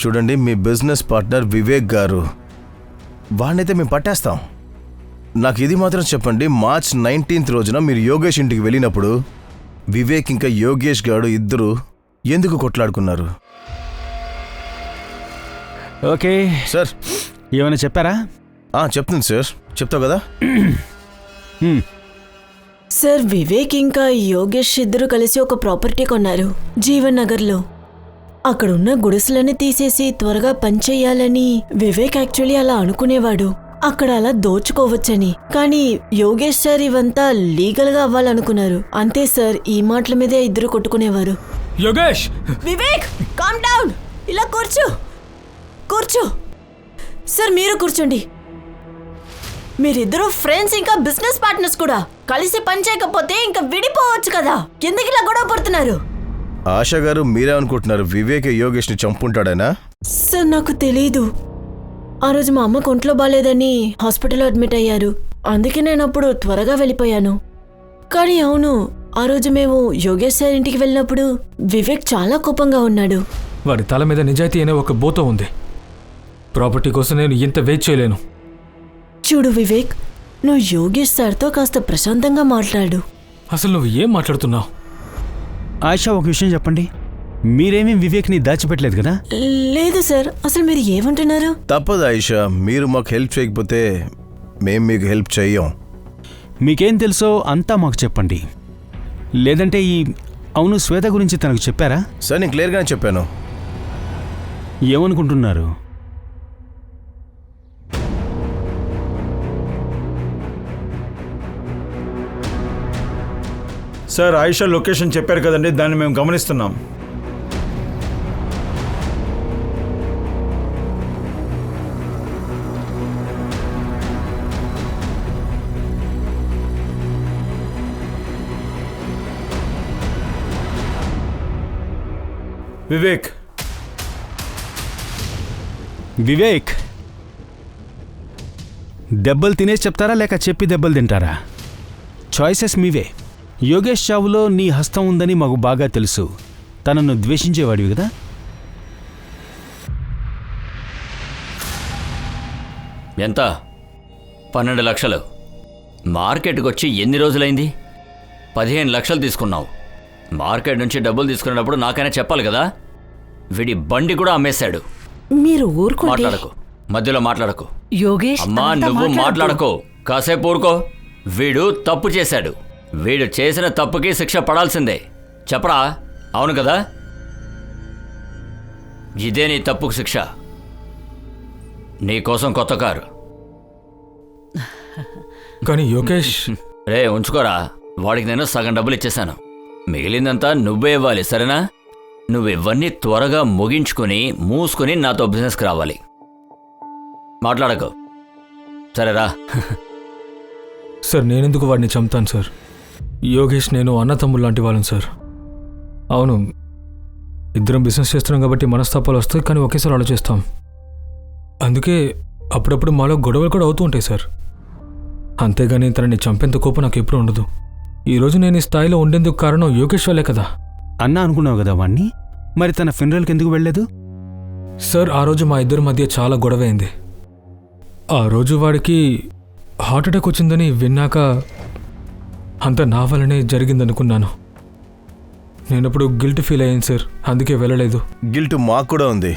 చూడండి, మీ బిజినెస్ పార్ట్నర్ వివేక్ గారు, వాడినైతే మేము పట్టేస్తాం. నాకు ఇది మాత్రం చెప్పండి, మార్చ్ 19th రోజున మీరు యోగేష్ ఇంటికి వెళ్ళినప్పుడు వివేక్ ఇంకా యోగేష్ గారు ఇద్దరు ఎందుకు కొట్లాడుకున్నారు? ఓకే సార్ ఏమైనా చెప్పారా? చెప్తుంది సార్, చెప్తావు కదా. సార్, వివేక్ ఇంకా యోగేష్ ఇద్దరు కలిసి ఒక ప్రాపర్టీ కొన్నారు జీవన్ నగర్లో. అక్కడున్న గుడిసెలని తీసేసి త్వరగా పనిచేయాలని వివేక్ యాక్చువల్లీ అలా అనుకునేవాడు. అక్కడ అలా దోచుకోవచ్చని. కానీ యోగేష్ సార్ ఇవంతా లీగల్ గా అవ్వాలనుకున్నారు. అంతే సార్, ఈ మాటల మీదే ఇద్దరు కొట్టుకునేవారు. యోగేష్! Vivek, calm down. ఇలా కూర్చో, కూర్చో. సార్, మీరు కూర్చోండి. మీరిద్దరూ ఫ్రెండ్స్ ఇంకా బిజినెస్ పార్ట్నర్స్ కూడా. కలిసి పనిచేయకపోతే ఇంకా విడిపోవచ్చు కదా. ఎందుకు ఇలా గొడవ పడుతున్నారు? ఆశా గారు, మీరేమనుకుంటున్నారు? వివేక్ యోగేష్ని చంపుంటాడనా? సార్, నాకు తెలీదు. ఆ రోజు మా అమ్మకు ఒంట్లో బాలేదని హాస్పిటల్లో అడ్మిట్ అయ్యారు. అందుకే నేను అప్పుడు త్వరగా వెళ్ళిపోయాను. కానీ అవును, ఆ రోజు మేము యోగేష్ సార్ ఇంటికి వెళ్ళినప్పుడు వివేక్ చాలా కోపంగా ఉన్నాడు. వాడి తల మీద నిజాయితీ అనే ఒక బోత ఉంది. ప్రాపర్టీ కోసం నేను ఇంత వెయిట్ చేయలేను. చూడు వివేక్, నువ్వు యోగేష్ సార్తో కాస్త ప్రశాంతంగా మాట్లాడు. అసలు నువ్వు ఏం మాట్లాడుతున్నావు? ఆయిషా, ఒక విషయం చెప్పండి, మీరేమీ వివేక్ని దాచిపెట్టలేదు కదా? లేదు సార్, అసలు మీరు ఏమంటున్నారు? తప్పదు ఆయిషా, మీరు మాకు హెల్ప్ చేయకపోతే మేము మీకు హెల్ప్ చెయ్యం. మీకేం తెలుసో అంతా మాకు చెప్పండి. లేదంటే అవును, శ్వేత గురించి తనకు చెప్పారా? సార్, నేను క్లియర్గానే చెప్పాను. ఏమనుకుంటున్నారు? సార్, ఆయిషా లొకేషన్ చెప్పారు కదండి, దాన్ని మేము గమనిస్తున్నాం. వివేక్, వివేక్, దెబ్బలు తినేసి చెప్తారా లేక చెప్పి దెబ్బలు తింటారా? చాయిసెస్ మీవే. యోగేష్ చావులో నీ హస్తం ఉందని మాకు బాగా తెలుసు. తనను ద్వేషించేవాడివి కదా? ఎంత? 12 లక్షలు. మార్కెట్కి వచ్చి ఎన్ని రోజులైంది? 15 లక్షలు తీసుకున్నావు. మార్కెట్ నుంచి డబ్బులు తీసుకునేటప్పుడు నాకైనా చెప్పాలి కదా. వీడి బండి కూడా అమ్మేశాడు. మీరు ఊరుకుంటే మాట్లాడకు, మధ్యలో మాట్లాడకు. యోగేష్, అమ్మా, అంతా నువ్వు మాట్లాడకు. మాట్లాడకు, కాసేపు ఊరుకో. వీడు తప్పు చేశాడు. వీడు చేసిన తప్పుకి శిక్ష పడాల్సిందే. చెప్పరా? అవును కదా? ఇదే నీ తప్పుకు శిక్ష. నీకోసం కొత్త కారు. కానీ యోగేష్, రే, ఉంచుకోరా. వాడికి నేను సగం డబ్బులు ఇచ్చేశాను. మిగిలిందంతా నువ్వే ఇవ్వాలి, సరేనా? నువ్వు ఇవన్నీ త్వరగా ముగించుకుని మూసుకుని నాతో బిజినెస్కి రావాలి. మాట్లాడకు, సరేరా? సార్, నేనెందుకు వాడిని చంపుతాను సార్? యోగేష్ నేను అన్నతమ్ముడు లాంటి వాళ్ళం సార్. అవును, ఇద్దరం బిజినెస్ చేస్తున్నాం కాబట్టి మనస్తాపాలు వస్తాయి, కానీ ఒకేసారి ఆలోచిస్తాం. అందుకే అప్పుడప్పుడు మాలో గొడవలు కూడా అవుతూ ఉంటాయి సార్. అంతేగాని తనని చంపేంత కోపం నాకు ఎప్పుడూ ఉండదు. ఈరోజు నేను ఈ స్థాయిలో ఉండేందుకు కారణం యోగేష్ వాళ్ళే కదా. అన్నా అనుకున్నావు కదా వాణ్ణి, మరి తన ఫినరల్కి ఎందుకు వెళ్ళలేదు? సార్, ఆ రోజు మా ఇద్దరి మధ్య చాలా గొడవ అయింది. ఆ రోజు వాడికి హార్ట్అటాక్ వచ్చిందని విన్నాక అంత నా వల్లనే జరిగిందనుకున్నాను. నేనప్పుడు గిల్ట్ ఫీల్ అయ్యాను సార్, అందుకే వెళ్ళలేదు. గిల్ట్ మాకు కూడా ఉంది.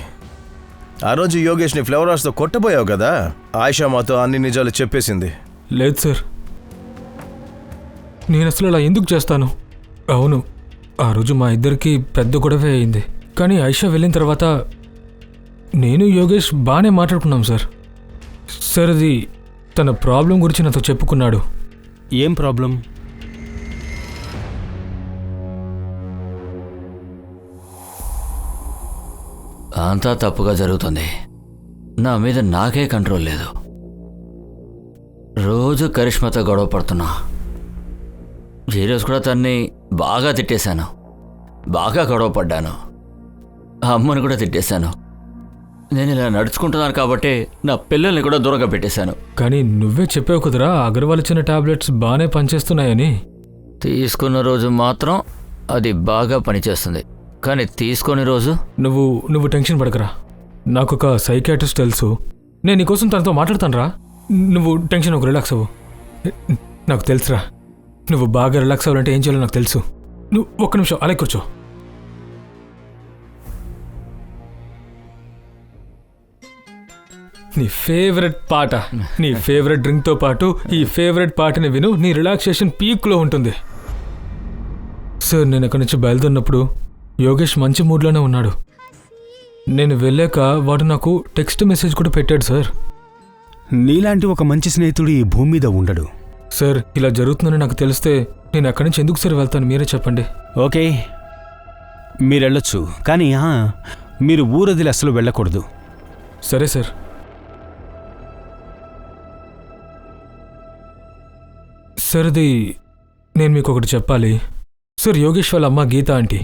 ఆ రోజు యోగేష్ని ఫ్లవర్ తో కొట్టబోయావు కదా. ఆయిషా మాతో అన్ని నిజాలు చెప్పేసింది. లేదు సార్, నేను అసలు అలా ఎందుకు చేస్తాను? అవును, ఆ రోజు మా ఇద్దరికి పెద్ద గొడవే అయింది. కానీ ఆయిషా వెళ్ళిన తర్వాత నేను యోగేష్ బాగానే మాట్లాడుకున్నాం సార్. సార్, అది తన ప్రాబ్లం గురించి నాతో చెప్పుకున్నాడు. ఏం ప్రాబ్లం? అంతా తప్పుగా జరుగుతుంది. నా మీద నాకే కంట్రోల్ లేదు. రోజు కరిష్మతో గొడవ పడుతున్నా. ఈరోజు కూడా తన్ని బాగా తిట్టేశాను, బాగా గొడవ పడ్డాను. అమ్మని కూడా తిట్టేశాను. నేను ఇలా నడుచుకుంటున్నాను కాబట్టి నా పిల్లల్ని కూడా దూరంగా పెట్టేశాను. కానీ నువ్వే చెప్పావు కుదరా, అగర్వాల్ ఇచ్చిన టాబ్లెట్స్ బాగానే పనిచేస్తున్నాయని. తీసుకున్న రోజు మాత్రం అది బాగా పనిచేస్తుంది. కానీ తీసుకొని రోజు నువ్వు టెన్షన్ పడకరా. నాకు ఒక సైకాట్రిస్ట్ తెలుసు, నేను నీకోసం తనతో మాట్లాడతాను రా. నువ్వు టెన్షన్ ఒక రిలాక్స్ అవ్వు. నాకు తెలుసురా, నువ్వు బాగా రిలాక్స్ అవ్వాలంటే ఏం చేయాలో నాకు తెలుసు. నువ్వు ఒక్క నిమిషం అలా కూర్చో. నీ ఫేవరెట్ పాట, నీ ఫేవరెట్ డ్రింక్తో పాటు ఈ ఫేవరెట్ పాటని విను, నీ రిలాక్సేషన్ పీక్లో ఉంటుంది. సార్, నేను అక్కడి నుంచి బయలుదేరినప్పుడు యోగేష్ మంచి మూడ్లోనే ఉన్నాడు. నేను వెళ్ళాక వాడు నాకు టెక్స్ట్ మెసేజ్ కూడా పెట్టాడు సార్. నీలాంటి ఒక మంచి స్నేహితుడు ఈ భూమి మీద ఉండడు. సార్, ఇలా జరుగుతుందని నాకు తెలిస్తే నేను అక్కడి నుంచి ఎందుకు సార్ వెళ్తాను, మీరే చెప్పండి. ఓకే, మీరెళ్ళొచ్చు, కానీ మీరు ఊరదిలి అస్సలు వెళ్ళకూడదు. సరే సార్. సర్ది, నేను మీకు ఒకటి చెప్పాలి సార్. యోగేష్ వాళ్ళ అమ్మ గీత ఆంటీ.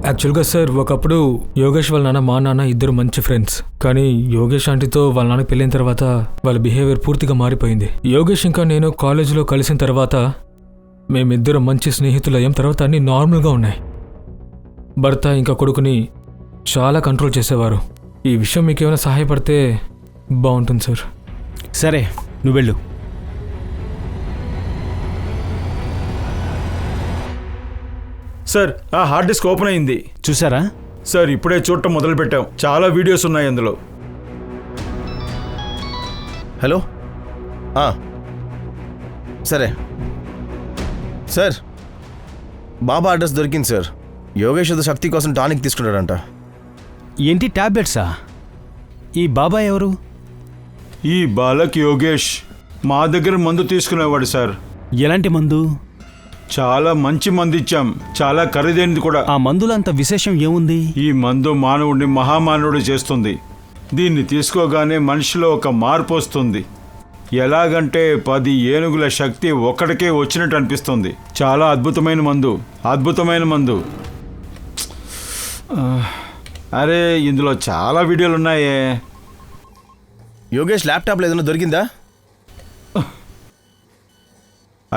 యాక్చువల్గా సార్, ఒకప్పుడు యోగేష్ వాళ్ళ నాన్న మా నాన్న ఇద్దరు మంచి ఫ్రెండ్స్. కానీ యోగేష్ ఆంటీతో వాళ్ళ నాన్న పెళ్ళైన తర్వాత వాళ్ళ బిహేవియర్ పూర్తిగా మారిపోయింది. యోగేష్ ఇంకా నేను కాలేజీలో కలిసిన తర్వాత మేమిద్దరం మంచి స్నేహితులయ్యాం. తర్వాత అన్నీ నార్మల్గా ఉన్నాయి. భర్త ఇంకా కొడుకుని చాలా కంట్రోల్ చేసేవారు. ఈ విషయం మీకు ఏమైనా సహాయపడితే బాగుంటుంది సార్. సరే, నువ్వు వెళ్ళు. సార్, ఆ హార్డ్ డిస్క్ ఓపెన్ అయింది. చూసారా? సార్, ఇప్పుడే చూడటం మొదలు పెట్టాం. చాలా వీడియోస్ ఉన్నాయి అందులో. హలో, సరే సార్, బాబా అడ్రస్ దొరికింది సార్. యోగేష్ ఏదో శక్తి కోసం టానిక్ తీసుకున్నాడంట. ఏంటి, టాబ్లెట్సా? ఈ బాబాయ్ ఎవరు? ఈ బాలక్ యోగేష్ మా దగ్గర మందు తీసుకునేవాడు సార్. ఎలాంటి మందు? చాలా మంచి మందు ఇచ్చాం, చాలా ఖరీదైనది కూడా. ఆ మందులో అంత విశేషం ఏముంది? ఈ మందు మానవుడిని మహామానవుడు చేస్తుంది. దీన్ని తీసుకోగానే మనిషిలో ఒక మార్పు వస్తుంది. ఎలాగంటే 10 ఏనుగుల శక్తి ఒక్కడికే వచ్చినట్టు అనిపిస్తుంది. చాలా అద్భుతమైన మందు, అద్భుతమైన మందు. అరే, ఇందులో చాలా వీడియోలు ఉన్నాయే. యోగేష్ ల్యాప్టాప్లో ఏదైనా దొరికిందా?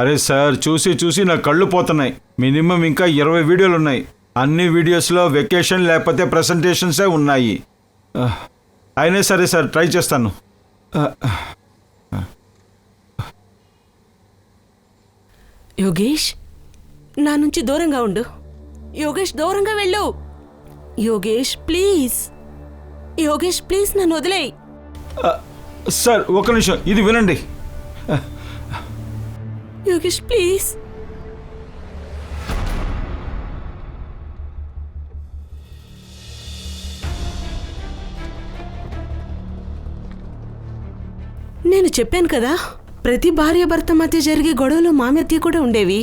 అరే సార్, చూసి చూసి నా కళ్ళు పోతున్నాయి. మినిమం ఇంకా 20 వీడియోలు ఉన్నాయి. అన్ని వీడియోస్లో వెకేషన్ లేకపోతే ప్రెజెంటేషన్సే ఉన్నాయి. అయినా సరే సార్, ట్రై చేస్తాను. యోగేష్, నా నుంచి దూరంగా ఉండు. యోగేష్, దూరంగా వెళ్ళు. యోగేష్ ప్లీజ్, యోగేష్ ప్లీజ్, నన్ను వదిలేయ్. సార్, ఒక నిమిషం, ఇది వినండి. యోగేష్ ప్లీజ్. నేను చెప్పాను కదా, ప్రతి భార్యాభర్త మధ్య జరిగే గొడవలు మా మధ్య కూడా ఉండేవి.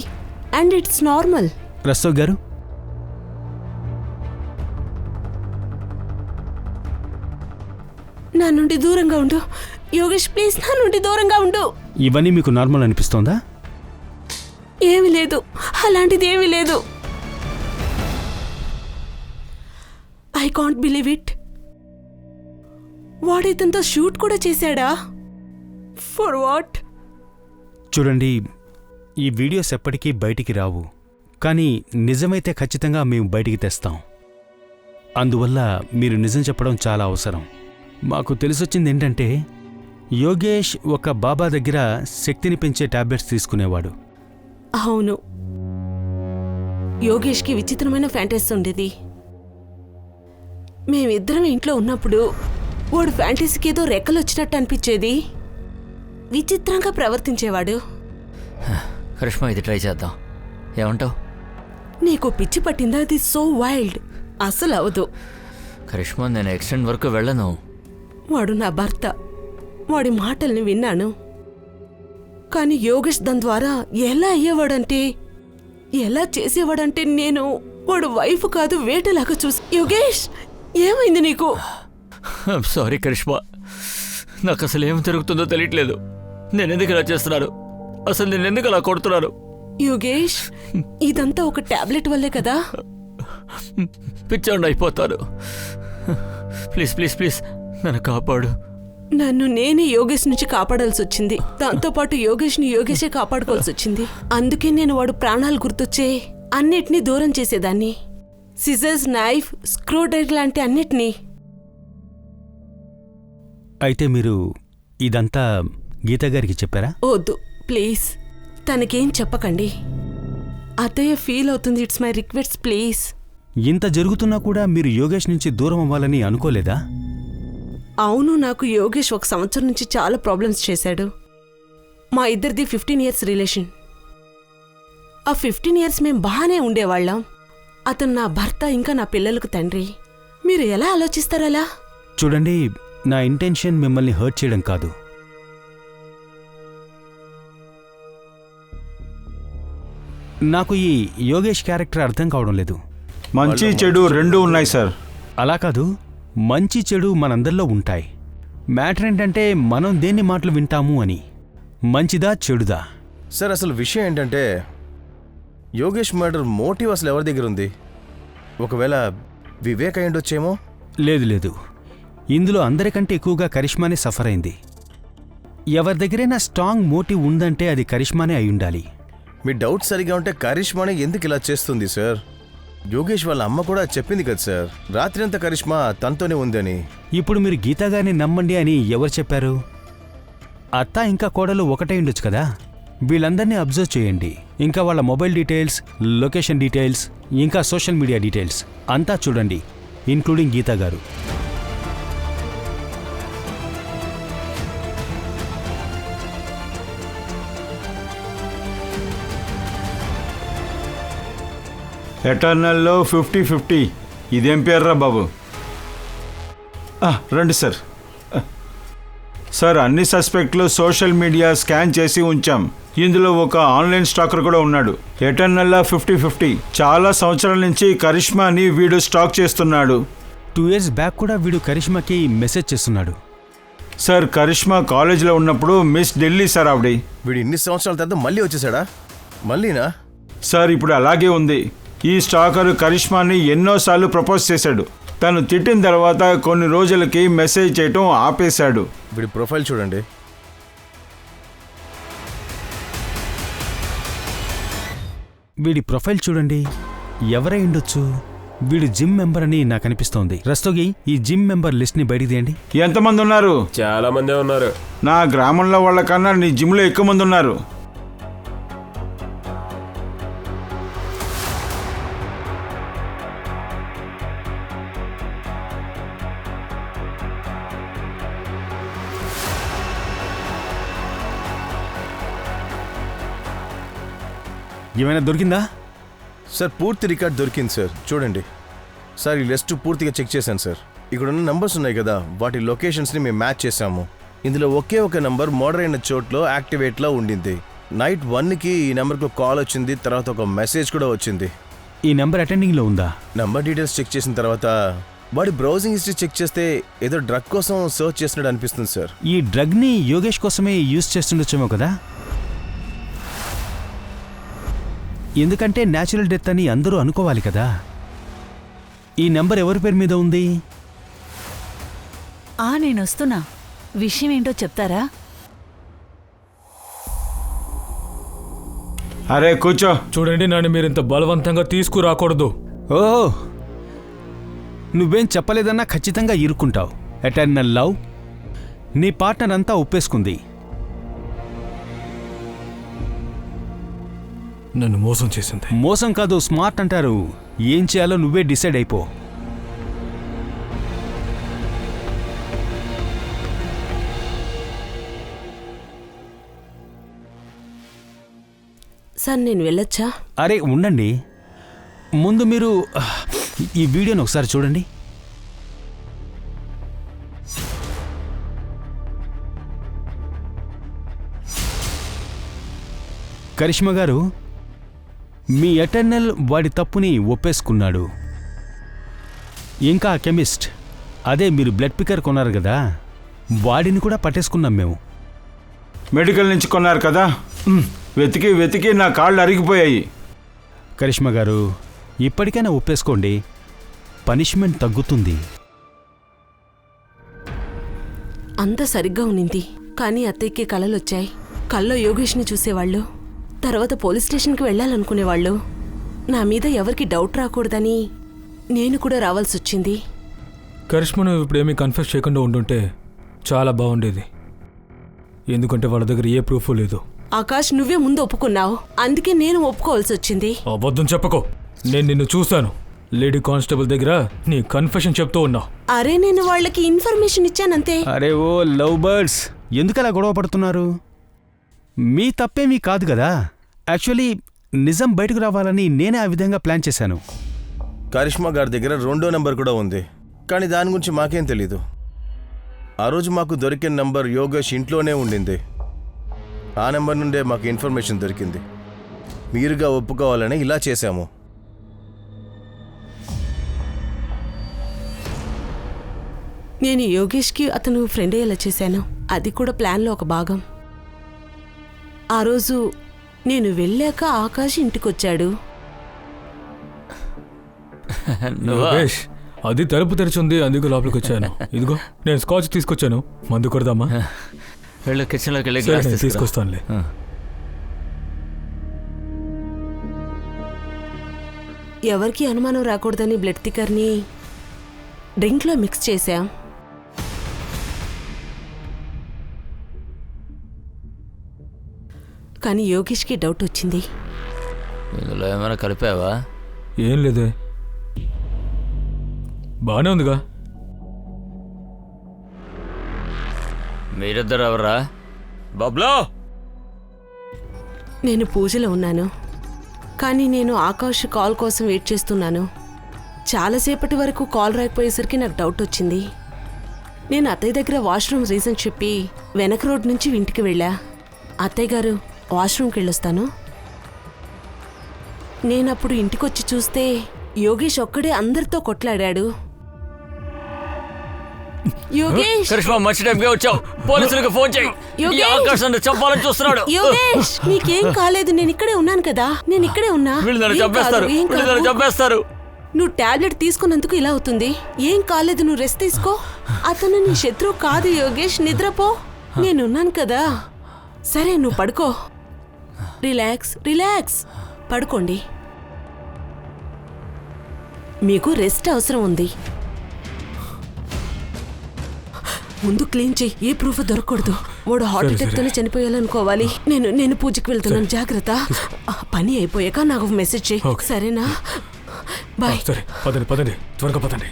And it's normal. రస్తవ్ గారు, నా నుండి దూరంగా ఉండు. యోగేష్ ప్లీజ్, నా నుండి దూరంగా ఉండు. ఇవన్నీ మీకు నార్మల్ అనిపిస్తోందా? ఏమీ లేదు, అలాంటిది ఏమీ లేదు. I can't believe it. వాడితంతో షూట్ కూడా చేశాడా? For what? చూడండి, ఈ వీడియోస్ ఎప్పటికీ బయటికి రావు, కానీ నిజమైతే ఖచ్చితంగా మేము బయటికి తెస్తాం. అందువల్ల మీరు నిజం చెప్పడం చాలా అవసరం. మాకు తెలిసొచ్చింది ఏంటంటే, యోగేష్ ఒక బాబా దగ్గర శక్తిని పెంచే టాబ్లెట్స్ తీసుకునేవాడు. అవును, యోగేష్కి విచిత్రమైన ఫ్యాంటసీ ఉండేది. మేమిద్దరం ఇంట్లో ఉన్నప్పుడు వాడు ఫ్యాంటసీకి ఏదో రెక్కలు వచ్చినట్టు అనిపించేది. విచిత్రంగా ప్రవర్తించేవాడు. కరిష్మా, ఇది ట్రై చేద్దాం, ఏమంటావు? నీకు పిచ్చి పట్టిందా? అది సో వైల్డ్, అసలు అవదు. కరిష్మా, నేను ఎక్స్టెండ్ వరకు వెళ్ళను. వాడు నా భర్త, వాడి మాటల్ని విన్నాను. కానీ యోగేష్ దాని ద్వారా ఎలా అయ్యేవాడంటే, ఎలా చేసేవాడంటే నేను వాడు వైఫ్ కాదు వేటలాగా చూసి. యోగేష్, ఏమైంది నీకు? సారీ కరిష్మా, నాకు అసలు ఏం జరుగుతుందో తెలియట్లేదు. నేను ఎందుకు ఇలా చేస్తున్నాను? అసలు నేను ఎందుకు అలా కొడుతున్నాను? యోగేష్, ఇదంతా ఒక టాబ్లెట్ వల్లే కదా. పిచ్చండి అయిపోతాను. ప్లీజ్ ప్లీజ్ ప్లీజ్, నన్ను కాపాడు. నన్ను నేనే యోగేష్ నుంచి కాపాడాల్సి వచ్చింది. దాంతోపాటు యోగేష్ని యోగేషే కాపాడుకోవాల్సి వచ్చింది. అందుకే నేను వాడు ప్రాణాలు గుర్తొచ్చే అన్నిటినీ దూరం చేసేదాన్ని. సిజర్స్, నైఫ్, స్క్రూ డ్రైవర్ లాంటి అన్నిటినీ. అయితే మీరు ఇదంతా గీత గారికి చెప్పారా? వద్దు ప్లీజ్, తనకేం చెప్పకండి. అత్తయ్య ఫీల్ అవుతుంది. It's my request please. ఇంత జరుగుతున్నా కూడా మీరు యోగేష్ నుంచి దూరం అవ్వాలని అనుకోలేదా? అవును, నాకు యోగేష్ 1 సంవత్సరం నుంచి చాలా ప్రాబ్లమ్స్ చేశాడు. మా ఇద్దరిది 15 years రిలేషన్. ఆ 15 years మేం బాగానే ఉండేవాళ్ళం. అతను నా భర్త, ఇంకా నా పిల్లలకు తండ్రి. మీరు ఎలా ఆలోచిస్తారలా? చూడండి, నా ఇంటెన్షన్ మిమ్మల్ని హర్ట్ చేయడం కాదు. నాకు ఈ యోగేష్ క్యారెక్టర్ అర్థం కావడం లేదు. మంచి చెడు రెండూ ఉన్నాయి సార్. అలా కాదు, మంచి చెడు మనందరిలో ఉంటాయి. మ్యాటర్ ఏంటంటే మనం దేన్ని మాటలు వింటాము అని. మంచిదా చెడుదా? సార్ అసలు విషయం ఏంటంటే యోగేష్ మర్డర్ మోటివ్ అసలు ఎవరి దగ్గర ఉంది? ఒకవేళ వివేక్ అయి ఉండొచ్చేమో. లేదు లేదు, ఇందులో అందరికంటే ఎక్కువగా కరిష్మానే సఫర్ అయింది. ఎవరి దగ్గరైనా స్ట్రాంగ్ మోటివ్ ఉందంటే అది కరిష్మానే అయి ఉండాలి. మీ డౌట్ సరిగా ఉంటే కరిష్మానే ఎందుకు ఇలా చేస్తుంది సార్? యోగేష్ వాళ్ళ అమ్మ కూడా చెప్పింది కదా సార్, రాత్రి అంతా కరిష్మా తనతోనే ఉందని. ఇప్పుడు మీరు గీతా గారిని నమ్మండి అని ఎవరు చెప్పారు? అత్త ఇంకా కోడలు ఒకటే ఉండొచ్చు కదా. వీళ్ళందరినీ అబ్జర్వ్ చేయండి. ఇంకా వాళ్ళ మొబైల్ డీటెయిల్స్, లొకేషన్ డీటెయిల్స్, ఇంకా సోషల్ మీడియా డీటెయిల్స్ అంతా చూడండి, ఇంక్లూడింగ్ గీతా గారు. ఎటర్నల్లో 50-50. ఇదేం పేర్రా బాబు? రండి సార్. సార్, అన్ని సస్పెక్ట్లు సోషల్ మీడియా స్కాన్ చేసి ఉంచాం. ఇందులో ఒక ఆన్లైన్ స్టాకర్ కూడా ఉన్నాడు. ఎటర్నల్లా 50-50. చాలా సంవత్సరాల నుంచి కరిష్మాని వీడు స్టాక్ చేస్తున్నాడు. 2 years బ్యాక్ కూడా వీడు కరిష్మాకి మెసేజ్ చేస్తున్నాడు. సార్, కరిష్మా కాలేజీలో ఉన్నప్పుడు మిస్ ఢిల్లీ సార్ ఆవిడ. వీడు ఇన్ని సంవత్సరాల తర్వాత మళ్ళీ వచ్చేసాడా? మళ్ళీనా? సార్, ఇప్పుడు అలాగే ఉంది. ఈ స్టాకర్ కరిష్మాని ఎన్నోసార్లు ప్రపోజ్ చేశాడు. తను తిట్టిన తర్వాత కొన్ని రోజులకి మెసేజ్ చేయటం ఆపేశాడు. వీడి ప్రొఫైల్ చూడండి. వీడి ప్రొఫైల్ చూడండి. ఎవరై ఉండొచ్చు? వీడు జిమ్ మెంబర్ అని నాకు అనిపిస్తోంది. రస్తోగి, ఈ జిమ్ మెంబర్ లిస్ట్ ని బయటికి తీయండి. ఎంతమంది ఉన్నారు? చాలా మందే ఉన్నారు. నా గ్రామంలో వాళ్ళకన్నా నీ జిమ్లో ఎక్కువ మంది ఉన్నారు. ఏమైనా దొరికిందా? సార్ పూర్తి రికార్డ్ దొరికింది సార్, చూడండి. సార్ ఈ లిస్ట్ పూర్తిగా చెక్ చేశాను సార్. ఇక్కడ ఉన్న నంబర్స్ ఉన్నాయి కదా, వాటి లొకేషన్స్ని మేము మ్యాచ్ చేసాము. ఇందులో ఒకే ఒక నంబర్ మర్డర్ అయిన చోట్లో యాక్టివేట్లో ఉండింది. నైట్ 1కి ఈ నెంబర్కి కాల్ వచ్చింది, తర్వాత ఒక మెసేజ్ కూడా వచ్చింది. ఈ నెంబర్ అటెండింగ్లో ఉందా? నంబర్ డీటెయిల్స్ చెక్ చేసిన తర్వాత వాడి బ్రౌజింగ్ హిస్టరీ చెక్ చేస్తే ఏదో డ్రగ్ కోసం సర్చ్ చేస్తున్నట్టు అనిపిస్తుంది సార్. ఈ డ్రగ్ని యోగేష్ కోసమే యూజ్ చేస్తుండొచ్చేమో కదా. ఎందుకంటే న్యాచురల్ డెత్ అని అందరూ అనుకోవాలి కదా. ఈ నెంబర్ ఎవరి పేరు మీద ఉంది? నేనొస్తున్నా. విషయం ఏంటో చెప్తారా? అరే కూర్చో. చూడండి, నన్ను మీరు ఇంత బలవంతంగా తీసుకురాకూడదు. ఓ, నువ్వేం చెప్పలేదన్నా ఖచ్చితంగా ఇరుక్కుంటావు. ఎటర్నల్ లవ్ నీ పార్ట్నర్ అంతా ఒప్పేసుకుంది. నన్ను మోసం చేసింది. మోసం కాదు, స్మార్ట్ అంటారు. ఏం చేయాలో నువ్వే డిసైడ్ అయిపో. సార్, నేను వెళ్ళొచ్చా? అరే ఉండండి, ముందు మీరు ఈ వీడియోని ఒకసారి చూడండి. కరిష్మా గారు, మీ ఎటర్నల్ వాడి తప్పుని ఒప్పేసుకున్నాడు. ఇంకా కెమిస్ట్, అదే మీరు బ్లడ్ పికర్ కొన్నారు కదా, వాడిని కూడా పట్టేసుకున్నాం మేము. మెడికల్ నుంచి కొన్నారు కదా. వెతికి వెతికి నా కాళ్ళు అరిగిపోయాయి. కరిష్మా గారు, ఇప్పటికైనా ఒప్పేసుకోండి, పనిష్మెంట్ తగ్గుతుంది. అంతా సరిగ్గా ఉన్నింది, కానీ అత్తయ్యకి కలలొచ్చాయి. కల్లో యోగేష్ని చూసేవాళ్ళు, తర్వాత పోలీస్ స్టేషన్కి వెళ్ళాలనుకునేవాళ్ళు. నా మీద ఎవరికి డౌట్ రాకూడదని నేను కూడా రావాల్సి వచ్చింది. కరిష్మా నువ్వు ఇప్పుడు ఏమీ కన్ఫ్యూజ్ చేయకుండా ఉండుంటే చాలా బాగుండేది. ఎందుకంటే వాళ్ళ దగ్గర ఏ ప్రూఫ్ లేదు. ఆకాష్, నువ్వే ముందు ఒప్పుకున్నావు, అందుకే నేను ఒప్పుకోవాల్సి వచ్చింది. అబద్ధం చెప్పకో. నేను నిన్ను చూశాను లేడీ కానిస్టేబుల్ దగ్గర నీ కన్ఫెషన్ చెప్తూ ఉన్నావు. అరే, నేను వాళ్ళకి ఇన్ఫర్మేషన్ ఇచ్చానంతే. అరే ఓ లవ్ బర్డ్స్, ఎందుకలా గొడవ పడుతున్నారు? మీ తప్పేమీ కాదు కదా. యాక్చువల్లీ నిజం బయటకు రావాలని నేనే ఆ విధంగా ప్లాన్ చేశాను. కరిష్మా గారి దగ్గర 2వ నెంబర్ కూడా ఉంది, కానీ దాని గురించి మాకేం తెలీదు. ఆ రోజు మాకు దొరికిన నంబర్ యోగేష్ ఇంట్లోనే ఉండింది. ఆ నెంబర్ నుండే మాకు ఇన్ఫర్మేషన్ దొరికింది. మీరుగా ఒప్పుకోవాలని ఇలా చేశాము. నేను యోగేష్కి అతను ఫ్రెండ్ అయ్యేలా చేశాను. అది కూడా ప్లాన్లో ఒక భాగం. ఆ రోజు నేను వెళ్ళాక ఆకాష్ ఇంటికొచ్చాడు. యోగేష్, అది తలుపు తెరిచింది, అందుకు లోపలికి వచ్చాను. ఇదిగో నేను స్కాచ్ తీసుకొచ్చాను, మందు కొడదామా? వెళ్ళు కిచెన్లోకి వెళ్ళి సరే, గ్లాస్ నేను తీసుకురా. తీసుకొస్తానులే. ఎవరికి అనుమానం రాకూడదని బ్లడ్ థిక్కర్ని డ్రింక్లో మిక్స్ చేశాం. కానీ యోగేష్కి డౌట్ వచ్చింది. ఇందులో ఏమైనా కలిపావా? ఏం లేదే, బాగానే ఉందిగా. మీరిద్దరు ఎవరా? బబ్లో, నేను పూజలో ఉన్నాను, కానీ నేను ఆకాష్ కాల్ కోసం వెయిట్ చేస్తున్నాను. చాలాసేపటి వరకు కాల్ రాకపోయేసరికి నాకు డౌట్ వచ్చింది. నేను అత్తయ్య దగ్గర వాష్రూమ్ రీజన్ చెప్పి వెనక రోడ్ నుంచి ఇంటికి వెళ్ళా. అత్తయ్య గారు, వాష్రూమ్కి వెళ్ళొస్తాను. నేనప్పుడు ఇంటికొచ్చి చూస్తే యోగేష్ ఒక్కడే అందరితో కొట్లాడాడు. యోగేష్, కరిష్మా మంచి టైంకే వచ్చావు. పోలీసులకు ఫోన్ చేయి. ఈ యోగేష్! ఆకాష్ నన్ను చంపాలని చూస్తున్నాడు. యోగేష్, నీకేం కాలేదు, నేను ఇక్కడే ఉన్నాను కదా. నేను ఇక్కడే ఉన్నా. వీళ్ళు నన్ను ఏం చంపేస్తారు, కాదు, ఏం వీళ్ళు కాదు. నన్ను చంపేస్తారు. నువ్వు టాబ్లెట్ తీసుకున్నందుకు ఇలా అవుతుంది. ఏం కాలేదు, నువ్వు రెస్ట్ తీసుకో. అతను నీ శత్రువు కాదు యోగేష్, నిద్రపో. నేనున్నాను కదా. సరే, నువ్వు పడుకో. రిలాక్స్ రిలాక్స్, పడుకోండి. మీకు రెస్ట్ అవసరం ఉంది. ముందు క్లీన్ చెయ్యి, ఏ ప్రూఫ్ దొరకకూడదు. వాడు హార్ట్ సరే, అటాక్ తోనే చనిపోయాలనుకోవాలి. నేను పూజకి వెళ్తున్నాను, జాగ్రత్త. పని అయిపోయాక నాకు మెసేజ్ చెయ్యి, ఓకే. సరేనా? బాయ్. సరే, పదండి పదండి, త్వరగా పదండి.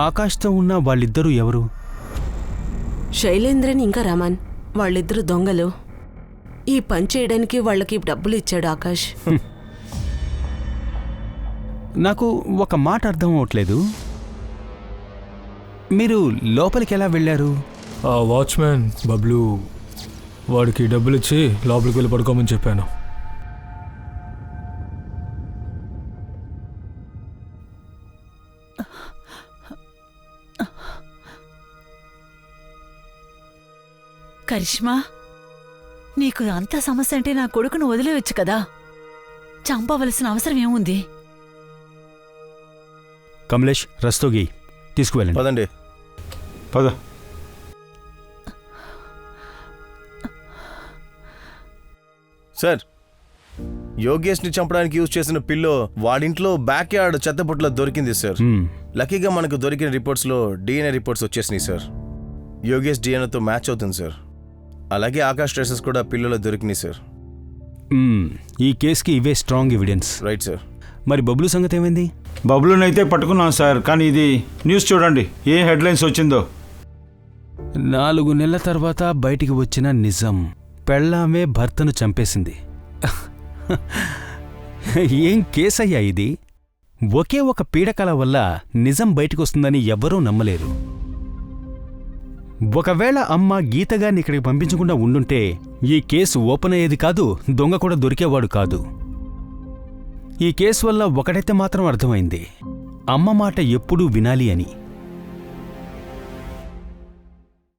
ఆకాష్తో ఉన్న వాళ్ళిద్దరూ ఎవరు? శైలేంద్రన్ ఇంకా రమన్, వాళ్ళిద్దరు దొంగలు. ఈ పని చేయడానికి వాళ్ళకి డబ్బులు ఇచ్చాడు ఆకాష్. నాకు ఒక మాట అర్థం అవట్లేదు. మీరు లోపలికి ఎలా వెళ్ళారు? ఆ వాచ్మ్యాన్ బబ్లు వాడికి డబ్బులు ఇచ్చి లోపలికి వెళ్ళి పడుకోమని చెప్పాను. కరిష్మా, నీకు అంత సమస్య అంటే నా కొడుకును వదిలేయొచ్చు కదా. చంపవలసిన అవసరం ఏముంది? కమలేష్, రస్తోగి తీసుకువెళ్ళండి. పదండి. పద. సార్, యోగేష్ని చంపడానికి యూజ్ చేసిన పిల్లో వాడింట్లో బ్యాక్ యార్డ్ చెత్తబుట్టలో దొరికింది సార్. లక్కీగా మనకు దొరికిన రిపోర్ట్స్లో డిఎన్ఏ రిపోర్ట్స్ వచ్చేసినాయి సార్. యోగేష్ డిఎన్ఏతో మ్యాచ్ అవుతుంది సార్. అలాగే ఆకాష్ ట్రేసెస్ కూడా పిల్లలో దొరికినాయి సార్. ఈ కేసుకి ఇవే స్ట్రాంగ్ ఎవిడెన్స్. Right sir. మరి బబ్లు సంగతి ఏమైంది? బబులునైతే పట్టుకున్నాం సార్, కానీ ఇది న్యూస్ చూడండి, ఏ హెడ్లైన్స్ వచ్చిందో. 4 నెలల తర్వాత బయటికి వచ్చిన నిజం, పెళ్ళామే భర్తను చంపేసింది. ఏం కేసయ్యా ఇది? ఒకే ఒక పీడకల వల్ల నిజం బయటకొస్తుందని ఎవ్వరూ నమ్మలేరు. ఒకవేళ అమ్మ గీతగాన్ని ఇక్కడికి పంపించకుండా ఉండుంటే ఈ కేసు ఓపెన్ అయ్యేది కాదు, దొంగ కూడా దొరికేవాడు కాదు. ఈ కేసు వల్ల ఒకటైతే మాత్రం అర్థమైంది, అమ్మ మాట ఎప్పుడూ వినాలి అని.